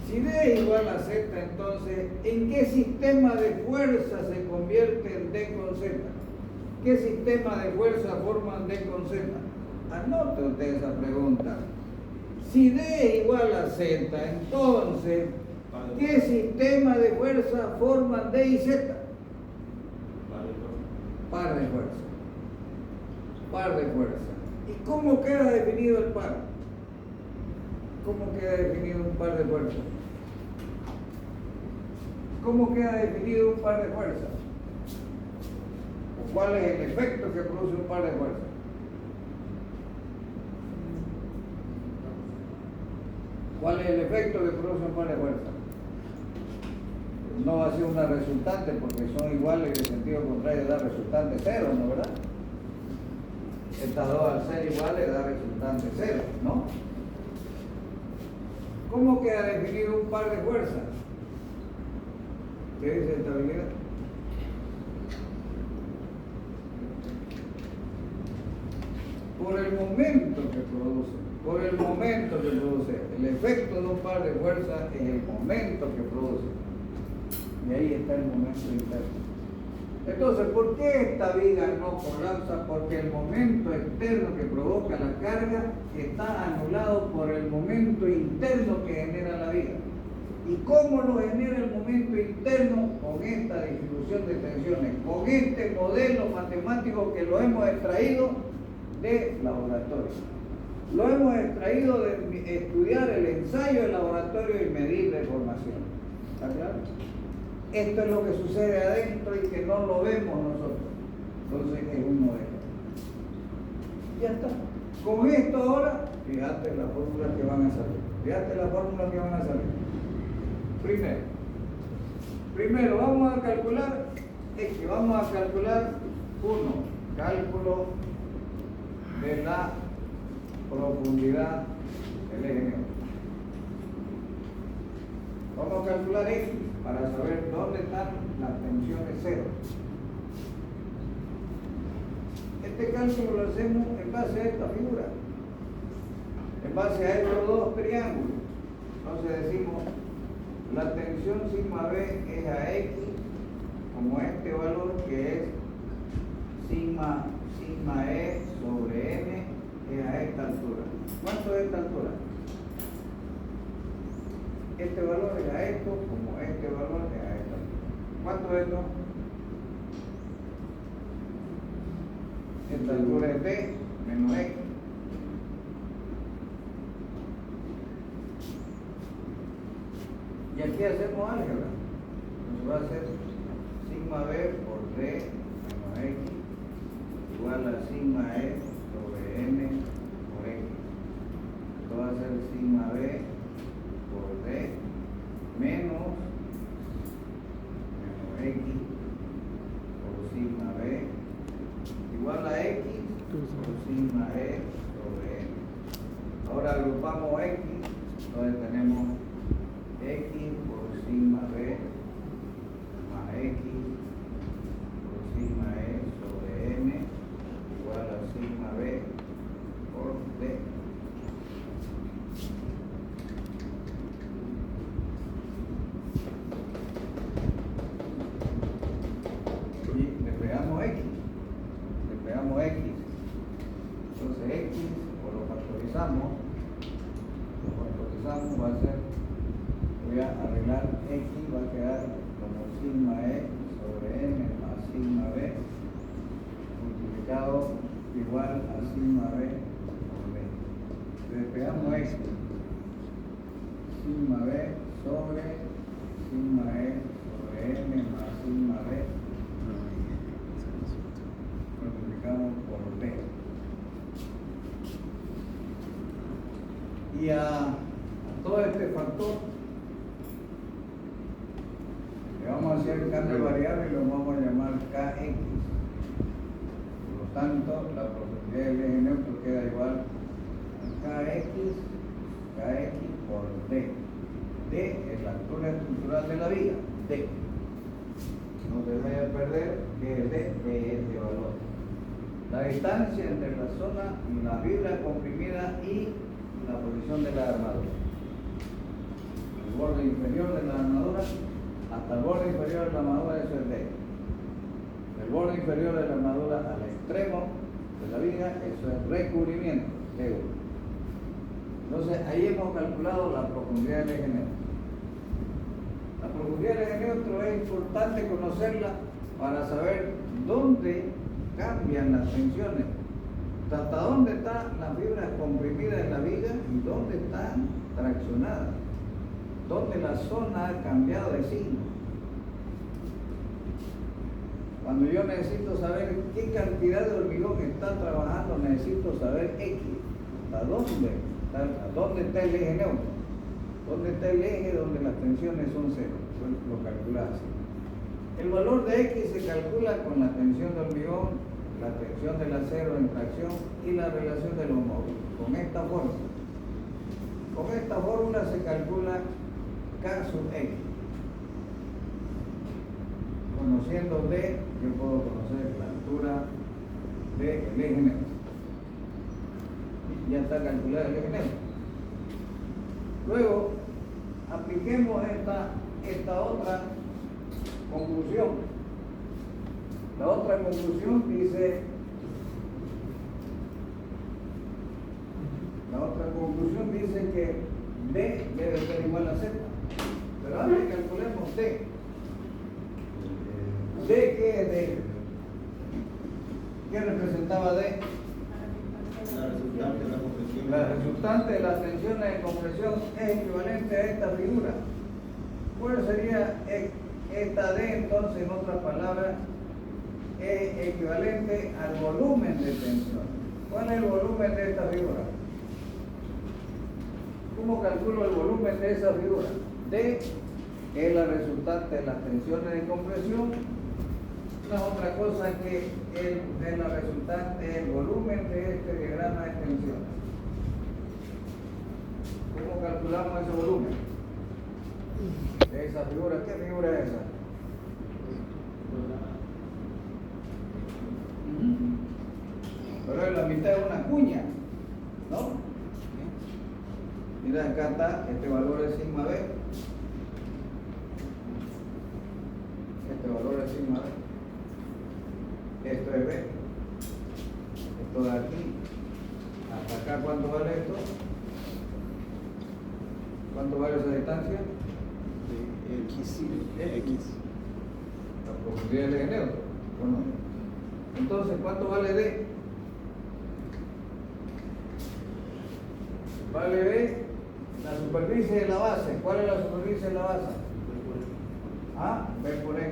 Si D es igual a Z, entonces, ¿en qué sistema de fuerza se convierte en D con Z? ¿Qué sistema de fuerza forman D con Z? Anote usted esa pregunta. Si D es igual a Z, entonces, ¿qué sistema de fuerza forman D y Z? Par de fuerza. Par de fuerza. ¿Y cómo queda definido el par? ¿Cómo queda definido un par de fuerzas? ¿Cómo queda definido un par de fuerzas? ¿O cuál es el efecto que produce un par de fuerzas? ¿Cuál es el efecto que produce un par de fuerzas? No va a ser una resultante porque son iguales y el sentido contrario da resultante cero, ¿no verdad? Estas dos al ser iguales da resultante cero, ¿no? ¿Cómo queda definido un par de fuerzas? ¿Qué dice estabilidad? Por el momento que produce, el efecto de un par de fuerzas es el momento que produce. Y ahí está el momento interno. Entonces, ¿por qué esta viga no colapsa? Porque el momento externo que provoca la carga está anulado por el momento interno que genera la viga. ¿Y cómo lo genera el momento interno? Con esta distribución de tensiones, con este modelo matemático que lo hemos extraído de laboratorio. Lo hemos extraído de estudiar el ensayo de laboratorio y medir deformación. ¿Está claro? Esto es lo que sucede adentro y que no lo vemos nosotros. Entonces es un modelo. Ya está. Con esto ahora, fíjate las fórmulas que van a salir. Fíjate las fórmulas que van a salir. Primero vamos a calcular X. Vamos a calcular cálculo de la profundidad del eje neutro. Vamos a calcular X para saber dónde están las tensiones cero. Este cálculo lo hacemos en base a esta figura, en base a estos dos triángulos. Entonces decimos, la tensión sigma B es a X como este valor que es sigma E sobre N es a esta altura. ¿Cuánto es esta altura? Este valor es a esto, como este valor es a esto. ¿Cuánto es esto? Esta altura es B menos X. Y aquí hacemos álgebra. Entonces va a ser sigma B por D menos X igual a sigma E sobre N por X. Esto va a ser sigma B por D menos X por sigma B igual a X por sigma E sobre N. Ahora agrupamos X, entonces tenemos X por sigma B más X por sigma Y a todo este factor le vamos a hacer el cambio variable y lo vamos a llamar Kx. Por lo tanto, la profundidad del eje neutro queda igual a Kx por D. D es la altura estructural de la viga, D. No te vayas a perder que es D de este valor. La distancia entre la zona, la fibra comprimida y la posición de la armadura. El borde inferior de la armadura hasta el borde inferior de la armadura, eso es D. El borde inferior de la armadura al extremo de la viga, eso es recubrimiento, D1. Entonces ahí hemos calculado la profundidad del eje neutro. La profundidad del eje neutro es importante conocerla para saber dónde cambian las tensiones, hasta dónde están las fibras comprimidas en la viga y dónde están traccionadas, dónde la zona ha cambiado de signo. Cuando yo necesito saber qué cantidad de hormigón está trabajando, necesito saber X, ¿a dónde está el eje neutro? ¿Dónde está el eje donde las tensiones son cero? Lo calculas así. El valor de X se calcula con la tensión de hormigón, la tensión del acero en tracción y la relación de los móviles. Con esta fórmula. Con esta fórmula se calcula K sub X. Conociendo D, yo puedo conocer la altura del eje neutro. Ya está calculado el eje neutro. Luego, apliquemos esta otra conclusión. La otra conclusión dice, que D debe ser igual a Z. Pero antes calculemos D. ¿D qué es D? ¿Qué representaba D? La resultante de las tensiones de compresión es equivalente a esta figura. ¿Cuál sería esta D entonces, en otras palabras? Es equivalente al volumen de tensión. ¿Cuál es el volumen de esta figura? ¿Cómo calculo el volumen de esa figura? D es la resultante de las tensiones de compresión. No es otra cosa que es la resultante del volumen de este diagrama de tensión. ¿Cómo calculamos ese volumen? De esa figura. ¿Qué figura es esa? Pero es la mitad de una cuña, ¿no? Mira, acá está, este valor es sigma B. Este valor es sigma B. Esto es B. Esto de aquí. Hasta acá, ¿cuánto vale esto? ¿Cuánto vale esa distancia? X. La profundidad del eje neutro. Bueno, entonces, ¿cuánto vale D? Vale B, la superficie de la base. ¿Cuál es la superficie de la base? A, B por X.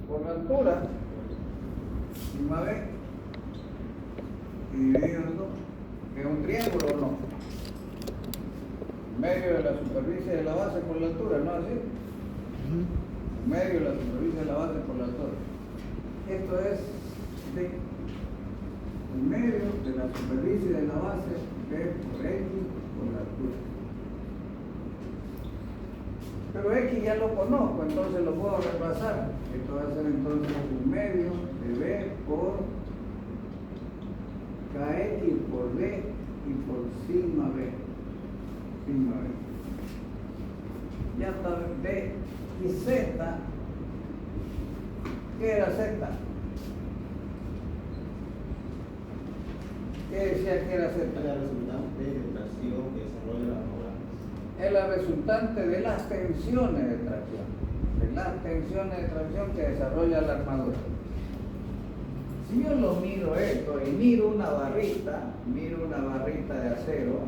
Por la altura, sigma B, y dividido en 2, que es un triángulo o no. Medio de la superficie de la base por la altura, ¿no así? Medio de la superficie de la base por la altura. Esto es D. El medio de la superficie de la base B por X por la altura. Pero X ya lo conozco, entonces lo puedo reemplazar. Esto va a ser entonces un medio de B por KX por D y por sigma B. Sigma B. Ya está D y Z. ¿Qué era Z? ¿Qué decía que era Z? Es la resultante de tracción que desarrolla la armadura. Es la resultante de las tensiones de tracción. De las tensiones de tracción que desarrolla la armadura. Si yo lo miro esto y miro una barrita de acero,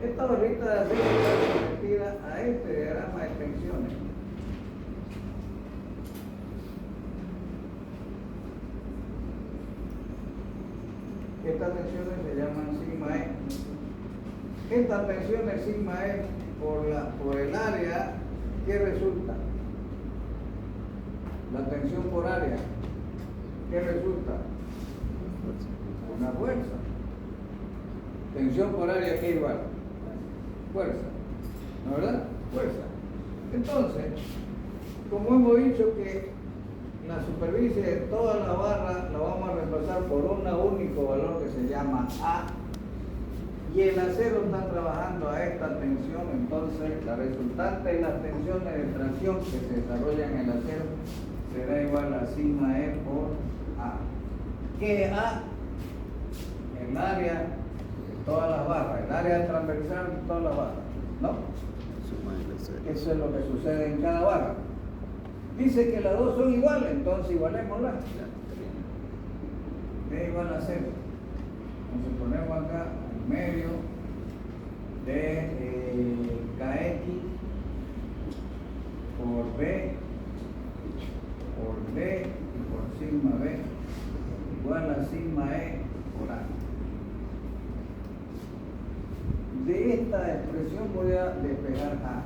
esta barrita de acero está sometida a este diagrama de tensiones. estas tensiones se llaman sigma E. Estas tensiones sigma E por el área, ¿qué resulta? La tensión por área, ¿qué resulta? Una fuerza. Tensión por área, ¿qué igual? Fuerza. ¿No es verdad? Fuerza. Entonces, como hemos dicho que la superficie de toda la barra la vamos a reemplazar por un único valor que se llama A, y el acero está trabajando a esta tensión, entonces la resultante de las tensiones de tracción que se desarrollan en el acero será igual a sigma E por A. ¿Qué es A? El área de todas las barras, el área transversal de todas las barras, ¿no? Eso es lo que sucede en cada barra. Dice que las dos son iguales, entonces igualémoslas. B igual a 0. Entonces ponemos acá en medio de KX por B por D y por sigma B igual a sigma E por A. De esta expresión voy a despejar A.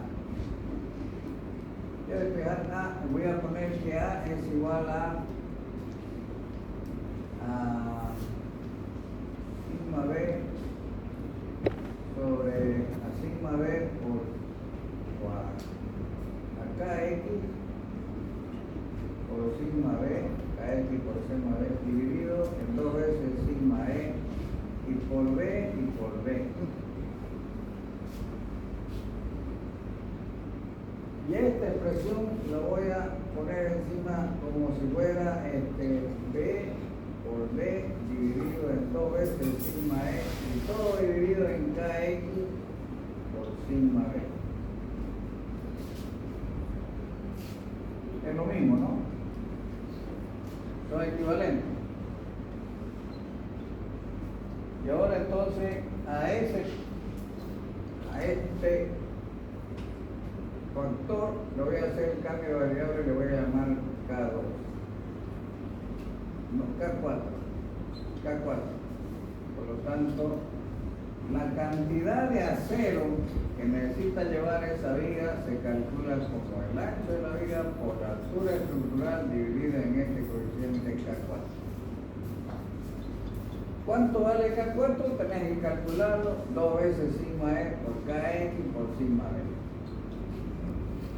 Voy a despejar A, voy a poner que A es igual a sigma B sobre a sigma B por a KX por sigma B, KX por sigma B dividido en 2 veces sigma E y por B y por B. Y esta expresión la voy a poner encima como si fuera B por D dividido en 2 veces sigma E y todo dividido en KX por sigma B. Es lo mismo, ¿no? Son equivalentes. Y ahora entonces a este factor le voy a hacer el cambio de variable, le voy a llamar K2. No, K4. Por lo tanto, la cantidad de acero que necesita llevar esa viga se calcula como el ancho de la viga por la altura estructural dividida en este coeficiente K4. ¿Cuánto vale K4? Tenés que calcularlo 2 veces sigma E por KX por sigma B.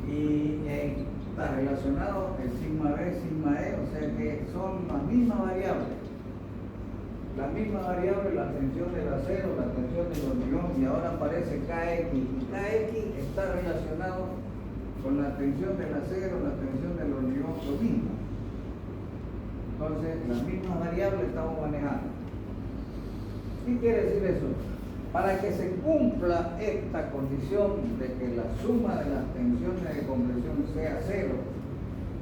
Y está relacionado el sigma B, sigma E, o sea que son las mismas variables. La misma variable, la tensión del acero, la tensión del hormigón, y ahora aparece KX. Y KX está relacionado con la tensión del acero, la tensión del hormigón, lo mismo. Entonces, las mismas variables estamos manejando. ¿Qué quiere decir eso? Para que se cumpla esta condición de que la suma de las tensiones de compresión sea 0,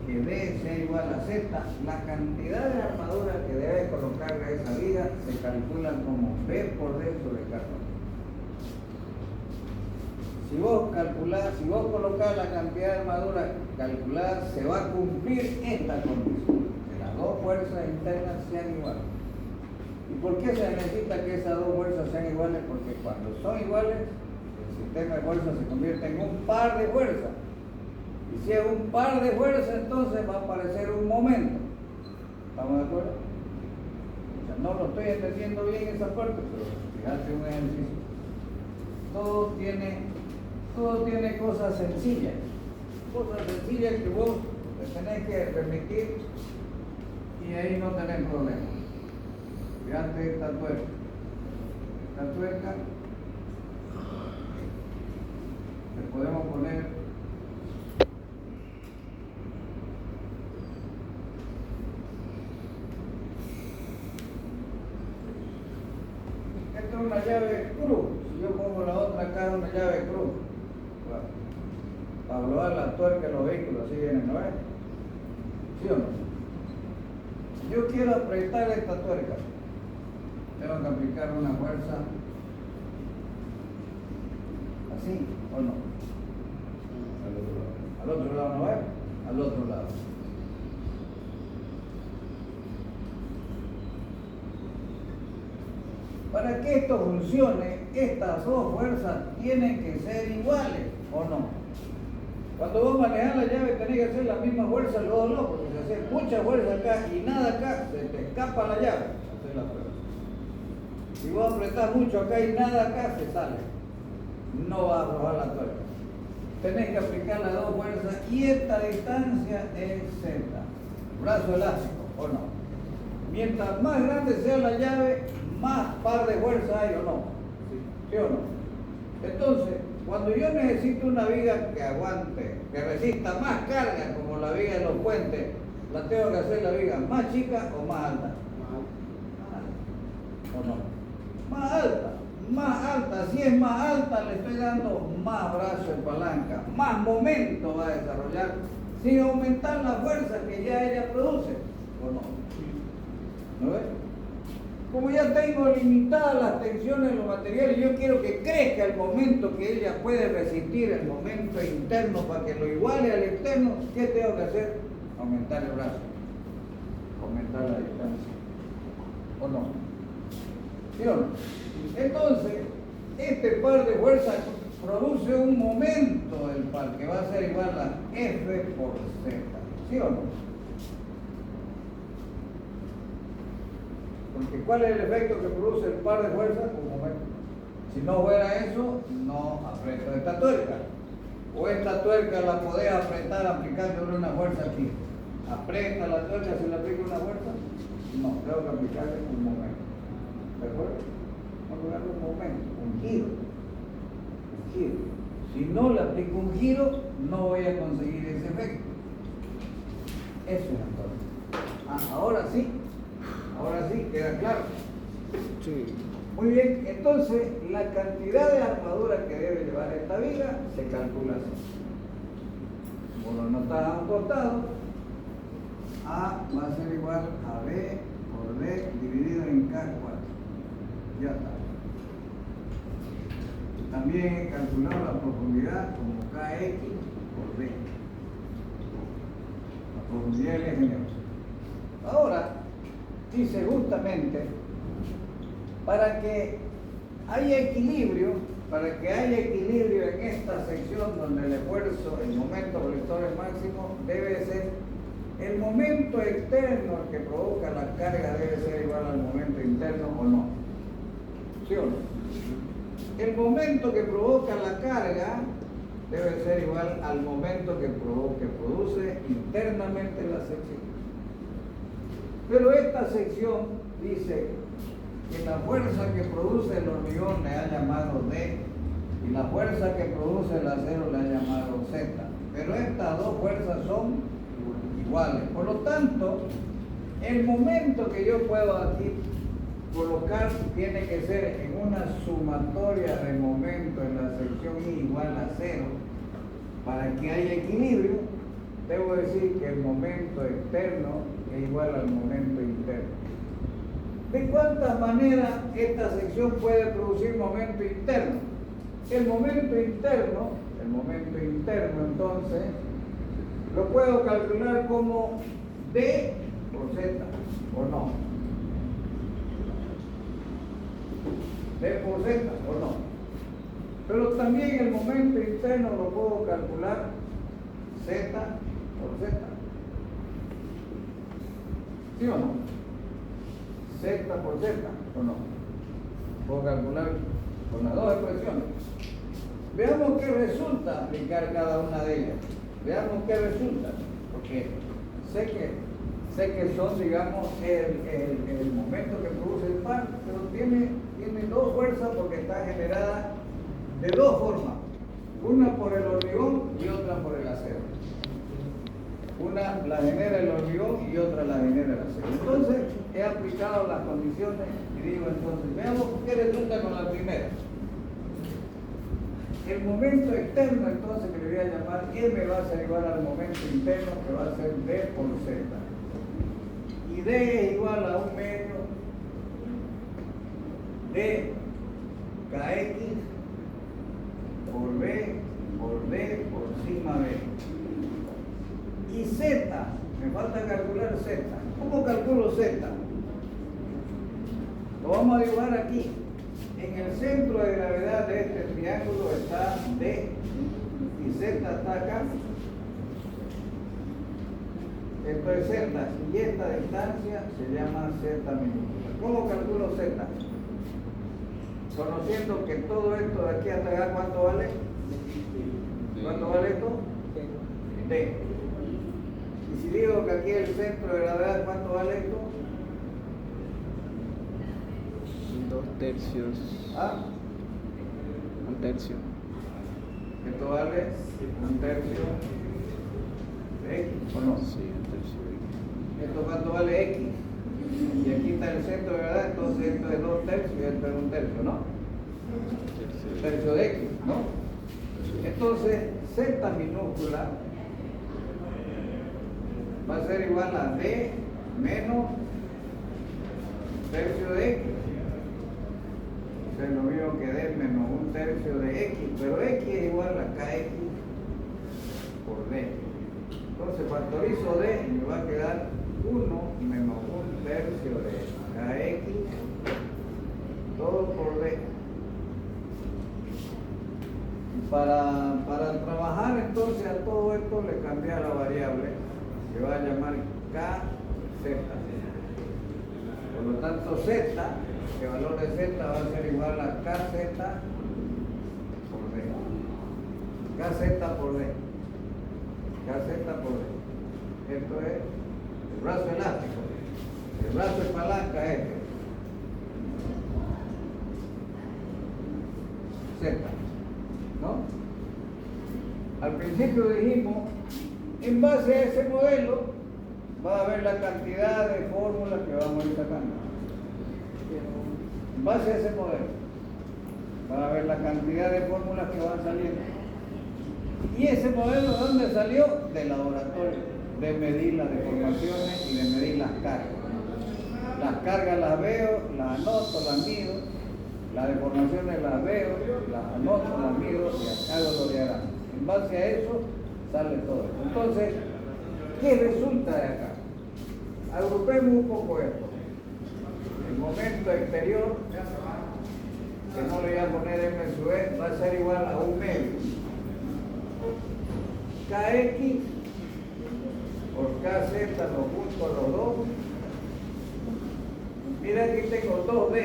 que D sea igual a Z, la cantidad de armadura que debe colocarle esa viga se calcula como B por D sobre K. Si vos colocás la cantidad de armadura calculada, se va a cumplir esta condición, que las dos fuerzas internas sean iguales. ¿Y por qué se necesita que esas dos fuerzas sean iguales? Porque cuando son iguales, el sistema de fuerzas se convierte en un par de fuerzas. Y si es un par de fuerzas, entonces va a aparecer un momento. ¿Estamos de acuerdo? O sea, no lo estoy entendiendo bien esa parte, pero fíjate un ejercicio. Todo tiene cosas sencillas. Cosas sencillas que vos te tenés que permitir y ahí no tenés problema. Fíjate esta tuerca. Esta tuerca le podemos poner esta es una llave cruz. Si yo pongo la otra acá, es una llave cruz. Bueno, para probar la tuerca de los vehículos, así vienen, ¿no ves? ¿Sí o no? Si yo quiero apretar esta tuerca, tengo que aplicar una fuerza así, ¿o no? Al otro lado, ¿no ves? Al otro lado. Para que esto funcione, estas dos fuerzas tienen que ser iguales, ¿o no? Cuando vos manejás la llave tenés que hacer la misma fuerza los dos lados, porque si haces mucha fuerza acá y nada acá, se te escapa la llave. Hacer la prueba. Si vos apretás mucho acá y nada acá, se sale. No va a aflojar la tuerca. Tenés que aplicar las dos fuerzas y esta distancia es Z. Brazo elástico, ¿o no? Mientras más grande sea la llave, más par de fuerza hay, ¿o no? ¿Sí o no? Entonces, cuando yo necesito una viga que aguante, que resista más carga, como la viga de los puentes, ¿la tengo que hacer la viga más chica o más alta? ¿O no? Más alta. Más alta, si es más alta le estoy dando más brazo de palanca, más momento va a desarrollar sin aumentar la fuerza que ya ella produce, ¿o no? ¿No ves? Como ya tengo limitadas las tensiones en los materiales, yo quiero que crezca el momento que ella puede resistir, el momento interno para que lo iguale al externo. ¿Qué tengo que hacer? Aumentar el brazo, aumentar la distancia, ¿o no? ¿Sí o no? Entonces, este par de fuerzas produce un momento del par que va a ser igual a F por Z. ¿Sí o no? Porque ¿cuál es el efecto que produce el par de fuerzas? Un momento. Si no fuera eso, no aprieto esta tuerca. O esta tuerca la podés apretar aplicándole una fuerza aquí. ¿Aprieta la tuerca si le aplica una fuerza? No, tengo que aplicarle un momento. ¿De acuerdo? Vamos a darle un momento, un giro. Un giro. Si no le aplico un giro, no voy a conseguir ese efecto. Eso es entonces. Ahora sí, queda claro. Sí. Muy bien, entonces la cantidad de armadura que debe llevar esta viga se calcula así. Como lo notas a un costado, A va a ser igual a B por D dividido en K4. Ya está. También he calculado la profundidad como KX por D. La profundidad del eje neutro. Ahora, dice justamente, para que haya equilibrio en esta sección donde el esfuerzo, el momento colector es máximo, debe ser el momento externo que provoca la carga debe ser igual al momento interno o no. ¿Sí o no? El momento que provoca la carga debe ser igual al momento que produce internamente la sección. Pero esta sección dice que la fuerza que produce el hormigón le ha llamado D y la fuerza que produce el acero le ha llamado Z. Pero estas dos fuerzas son iguales. Por lo tanto, el momento que yo puedo aquí colocar tiene que ser en una sumatoria de momentos en la sección I igual a 0. Para que haya equilibrio, debo decir que el momento externo es igual al momento interno. ¿De cuántas maneras esta sección puede producir momento interno? El momento interno entonces, lo puedo calcular como D por Z, ¿o no? D por Z, ¿o no? Pero también el momento interno lo puedo calcular Z por Z. ¿Sí o no? Z por Z, ¿o no? Puedo calcular con las dos expresiones. Veamos qué resulta aplicar cada una de ellas. Veamos qué resulta. Porque sé que son, digamos, el momento que produce el par, pero tiene dos fuerzas porque está generada de dos formas. Una por el hormigón y otra por el acero. Una la genera el hormigón y otra la genera el acero. Entonces, he aplicado las condiciones y digo entonces, veamos qué resulta con la primera. El momento externo entonces que le voy a llamar M va a ser igual al momento interno que va a ser D por Z. Y D es igual a 1 medio de KX por B por D por sigma B. Y Z, me falta calcular Z. ¿Cómo calculo Z? Lo vamos a dibujar aquí. En el centro de gravedad de este triángulo está D y Z está acá. Esto es Z y esta distancia se llama Z minúscula. ¿Cómo calculo Z? Conociendo que todo esto de aquí hasta acá, ¿cuánto vale? ¿Cuánto vale esto? D. Y si digo que aquí el centro de gravedad, ¿cuánto vale esto? 2/3. ¿Ah? 1/3. Esto vale 1/3 de X, ¿o no? Sí, 1/3. ¿Esto cuánto vale X? Y aquí está el centro de gravedad, entonces esto es 2/3 y esto es 1/3, ¿no? 1/3 de X, ¿no? Entonces, Z minúscula va a ser igual a D menos 1/3 de X. O sea, lo mismo que D menos 1/3 de X, pero X es igual a KX por D. Entonces factorizo D y me va a quedar 1 menos 1/3 de KX, todo por D. Para trabajar entonces a todo esto le cambié a la variable que va a llamar KZ. Por lo tanto Z, el valor de Z va a ser igual a KZ por D. KZ por D. KZ por D. Esto es el brazo elástico. El brazo de palanca es este. Z. ¿No? Al principio dijimos, en base a ese modelo, va a haber la cantidad de fórmulas que vamos a ir sacando. En base a ese modelo, va a haber la cantidad de fórmulas que van saliendo. ¿Y ese modelo de dónde salió? Del laboratorio, de medir las deformaciones y de medir las cargas. Las cargas las veo, las anoto, las mido. Las deformaciones las veo, las anoto, las mido y hago los diagramas. En base a eso sale todo esto. Entonces, ¿qué resulta de acá? Agrupemos un poco esto. El momento exterior, que no le voy a poner M sub E, va a ser igual a 1 medio. KX por KZ lo junto los dos. Mira, aquí tengo 2D.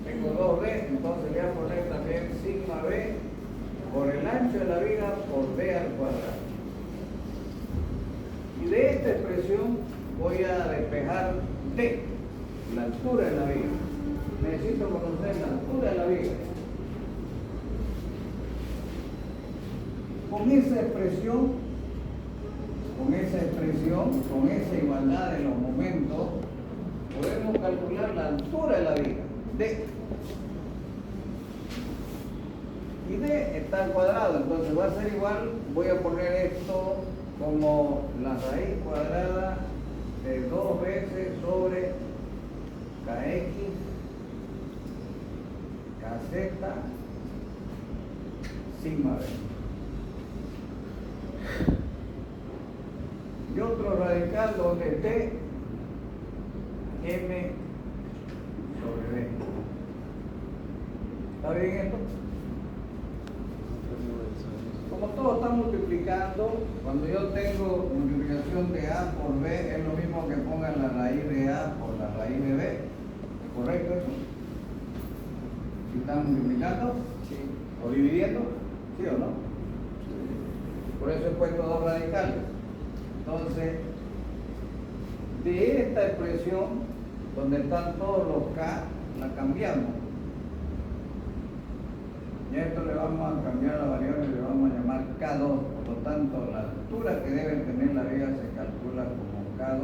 Tengo 2D, entonces le voy a poner también sigma B por el ancho de la viga por D al cuadrado. Y de esta expresión voy a despejar D, la altura de la viga. Necesito conocer la altura de la viga. Con esa expresión, con esa igualdad de los momentos, podemos calcular la altura de la viga. D. Y D está al cuadrado, entonces va a ser igual, voy a poner esto como la raíz cuadrada de 2 veces sobre KX, KZ, sigma B. Y otro radical donde esté M sobre D. ¿Está bien esto? Como todo está multiplicando, cuando yo tengo multiplicación de A por B, es lo mismo que pongan la raíz de A por la raíz de B. ¿Correcto eso? ¿Si están multiplicando? Sí. ¿O dividiendo? ¿Sí o no? Por eso he puesto dos radicales. Entonces, de esta expresión, donde están todos los K, la cambiamos. Y a esto le vamos a cambiar la variable y le vamos a llamar K2. Por lo tanto, la altura que debe tener la viga se calcula como K2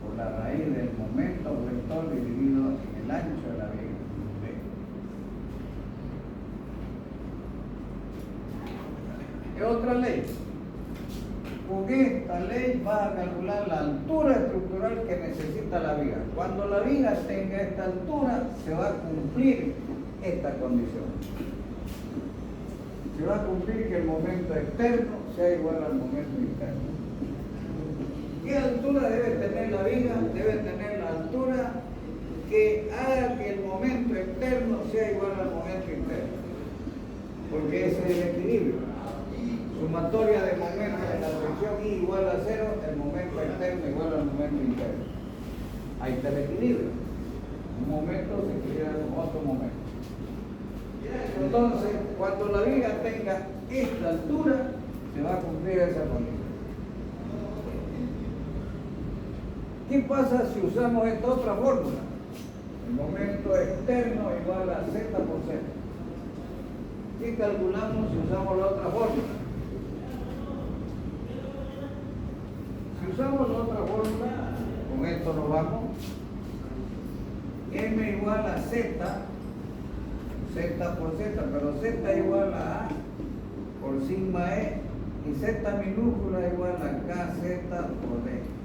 por la raíz del momento vector dividido en el ancho de la viga. ¿Qué otra ley? Con esta ley vas a calcular la altura estructural que necesita la viga. Cuando la viga tenga esta altura, se va a cumplir esta condición. Se va a cumplir que el momento externo sea igual al momento interno. ¿Qué altura debe tener la viga? Debe tener la altura que haga que el momento externo sea igual al momento interno, porque ese es el equilibrio. Sumatoria de momentos en la sección I igual a 0, el momento externo igual al momento interno. Ahí está el equilibrio. Un momento se equilibra con otro momento. Entonces, cuando la viga tenga esta altura, se va a cumplir esa condición. ¿Qué pasa si usamos esta otra fórmula? El momento externo igual a Z por Z. ¿Qué calculamos si usamos la otra fórmula? Si usamos la otra fórmula, con esto nos vamos. M igual a Z, Z por Z, pero Z igual a A por sigma E y Z minúscula igual a KZ por D.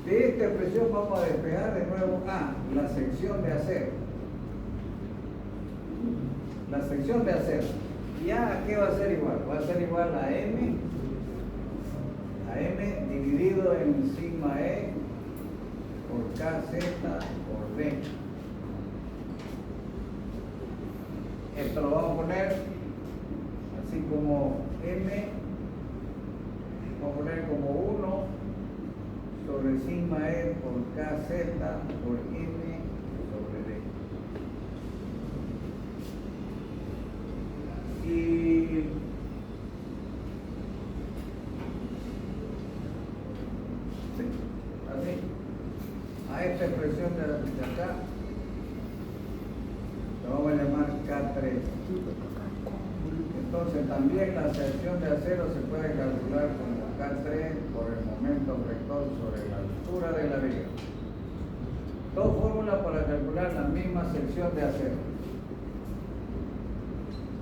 De esta expresión vamos a despejar de nuevo A, la sección de acero. La sección de acero. ¿Y A qué va a ser igual? Va a ser igual a M dividido en sigma E por KZ por D. Esto lo vamos a poner así como M, vamos a poner como 1 sobre sigma E por KZ por M sobre D. Y sí, así, a esta expresión de acá la vamos a llamar K3. Entonces también la sección de acero se puede calcular como K3 por el momento vector sobre la altura de la viga. Dos fórmulas para calcular la misma sección de acero.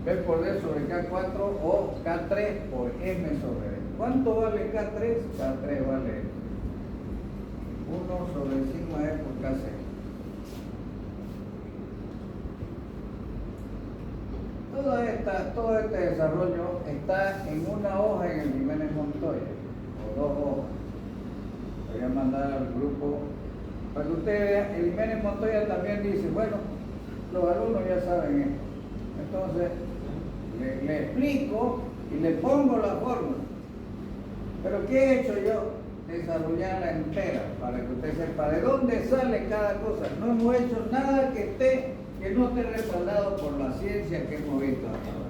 P por D sobre K4 o K3 por M sobre D. ¿Cuánto vale K3? K3 vale 1 sobre sigma E por KC. Todo este desarrollo está en una hoja en el Jiménez Montoya, o dos hojas. Voy a mandar al grupo para que ustedes vean. El Jiménez Montoya también dice, bueno, los alumnos ya saben esto. Entonces, le explico y le pongo la fórmula. Pero ¿qué he hecho yo? Desarrollarla entera, para que usted sepa de dónde sale cada cosa. No hemos hecho nada que no esté respaldado por la ciencia que hemos visto hasta ahora.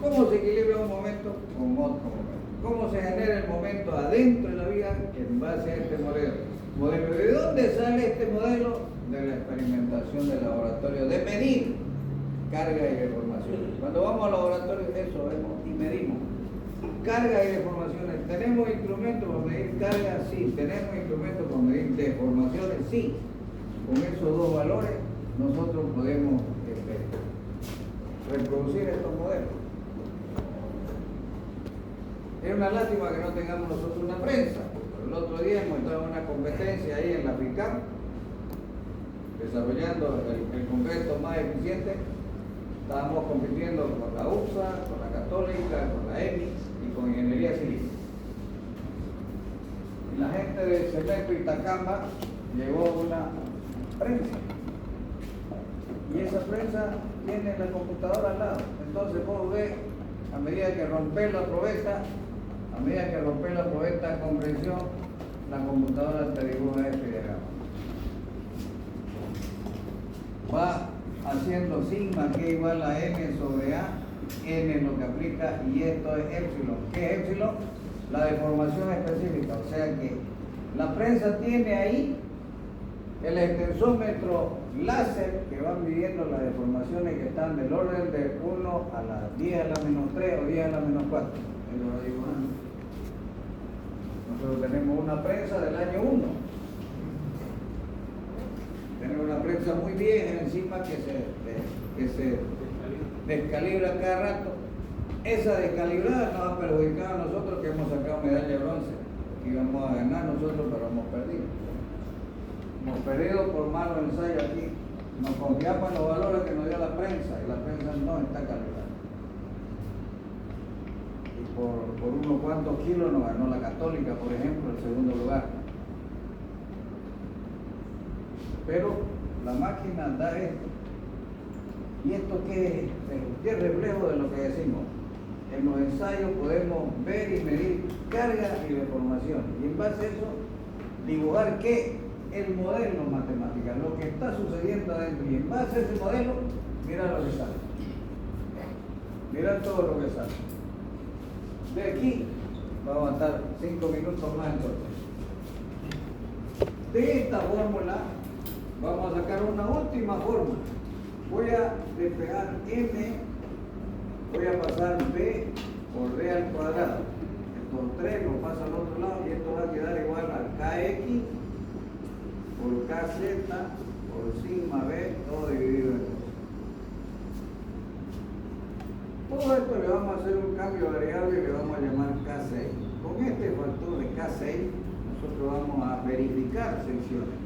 ¿Cómo se equilibra un momento con otro momento? ¿Cómo se genera el momento adentro de la vida en base a este modelo? ¿De dónde sale este modelo? De la experimentación del laboratorio, de medir carga y deformación. Cuando vamos al laboratorio, eso vemos y medimos carga y deformaciones. ¿Tenemos instrumentos para medir carga? Sí. ¿Tenemos instrumentos para medir deformaciones? Sí. Con esos dos valores nosotros podemos reproducir estos modelos. Es una lástima que no tengamos nosotros una prensa. El otro día hemos estado en una competencia ahí en la FICAM, desarrollando el concreto más eficiente. Estábamos compitiendo con la UPSA, con la Católica, con la EMI y con Ingeniería Civil. Y la gente de Cemento Itacamba llevó una prensa. Y esa prensa tiene la computadora al lado. Entonces vos ves, a medida que rompes la probeta, con presión, la computadora te dibuja este diagrama. Va haciendo sigma que es igual a n sobre a, n es lo que aplica y esto es épsilon. ¿Qué es épsilon? La deformación específica. O sea que la prensa tiene ahí el extensómetro láser que va midiendo las deformaciones que están del orden de 1 a la 10 a la menos 3 o 10 a la menos 4. Nosotros tenemos una prensa del año 1. Tenemos una prensa muy vieja encima que se descalibra cada rato. Esa descalibrada nos ha perjudicado a nosotros que hemos sacado medalla de bronce. Íbamos a ganar nosotros, pero hemos perdido. Hemos perdido por malos ensayos aquí. Nos confiamos en los valores que nos dio la prensa y la prensa no está calibrada. Y por unos cuantos kilos nos ganó la Católica, por ejemplo, el segundo lugar. pero la máquina da esto. ¿Y esto qué es? ¿Qué reflejo de lo que decimos? En los ensayos podemos ver y medir carga y deformación. Y en base a eso, dibujar qué el modelo matemático, lo que está sucediendo adentro. Y en base a ese modelo, mira lo que sale. Mira todo lo que sale. De aquí, vamos a estar 5 minutos más entonces. De esta fórmula, vamos a sacar una última fórmula. Voy a despejar m, voy a pasar b por d al cuadrado. Estos 3 lo paso al otro lado y esto va a quedar igual a kx por kz por sigma b, todo dividido en 2. Todo esto le vamos a hacer un cambio variable y le vamos a llamar k6. Con este factor de k6 nosotros vamos a verificar secciones.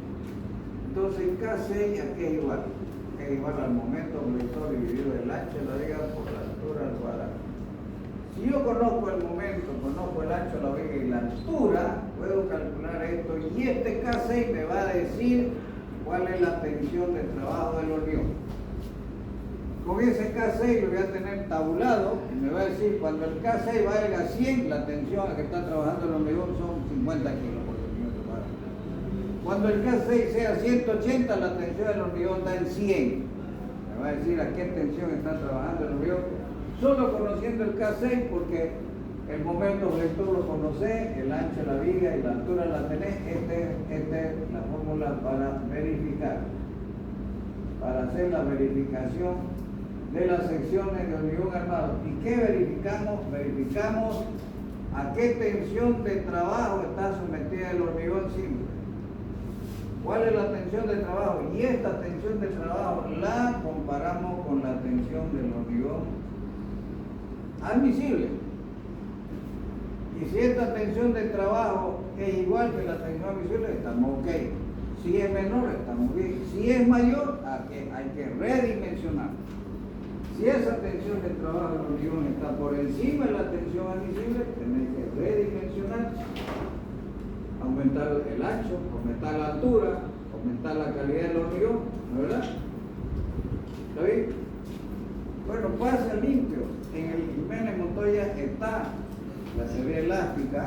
Entonces k6 aquí es igual. Es igual al momento vector dividido el ancho de la viga por la altura al cuadrado. Si yo conozco el momento, conozco el ancho de la viga y la altura, puedo calcular esto y este K6 me va a decir cuál es la tensión de trabajo del hormigón. Con ese K6 lo voy a tener tabulado y me va a decir cuando el K6 valga a 100, la tensión a que está trabajando el hormigón son 50 kilos por centímetro cuadrado. Cuando el K6 sea 180, la tensión del hormigón está en 100. Me va a decir a qué tensión está trabajando el hormigón. Solo conociendo el K6, porque el momento vector lo conocés, el ancho de la viga y la altura la tenés. Esta es la fórmula para verificar. Para hacer la verificación de las secciones de hormigón armado. ¿Y qué verificamos? Verificamos a qué tensión de trabajo está sometida el hormigón simple. ¿Cuál es la tensión de trabajo? Y esta tensión de trabajo la comparamos con la tensión del hormigón admisible. Y si esta tensión de trabajo es igual que la tensión admisible, estamos ok. Si es menor, estamos bien. Si es mayor, hay que redimensionar. Si esa tensión de trabajo del hormigón está por encima de la tensión admisible, tenés que redimensionar. Aumentar el ancho, aumentar la altura, aumentar la calidad del hormigón, ¿no es verdad? ¿Está bien? Bueno, pasa limpio. En el Jiménez Montoya está la serie elástica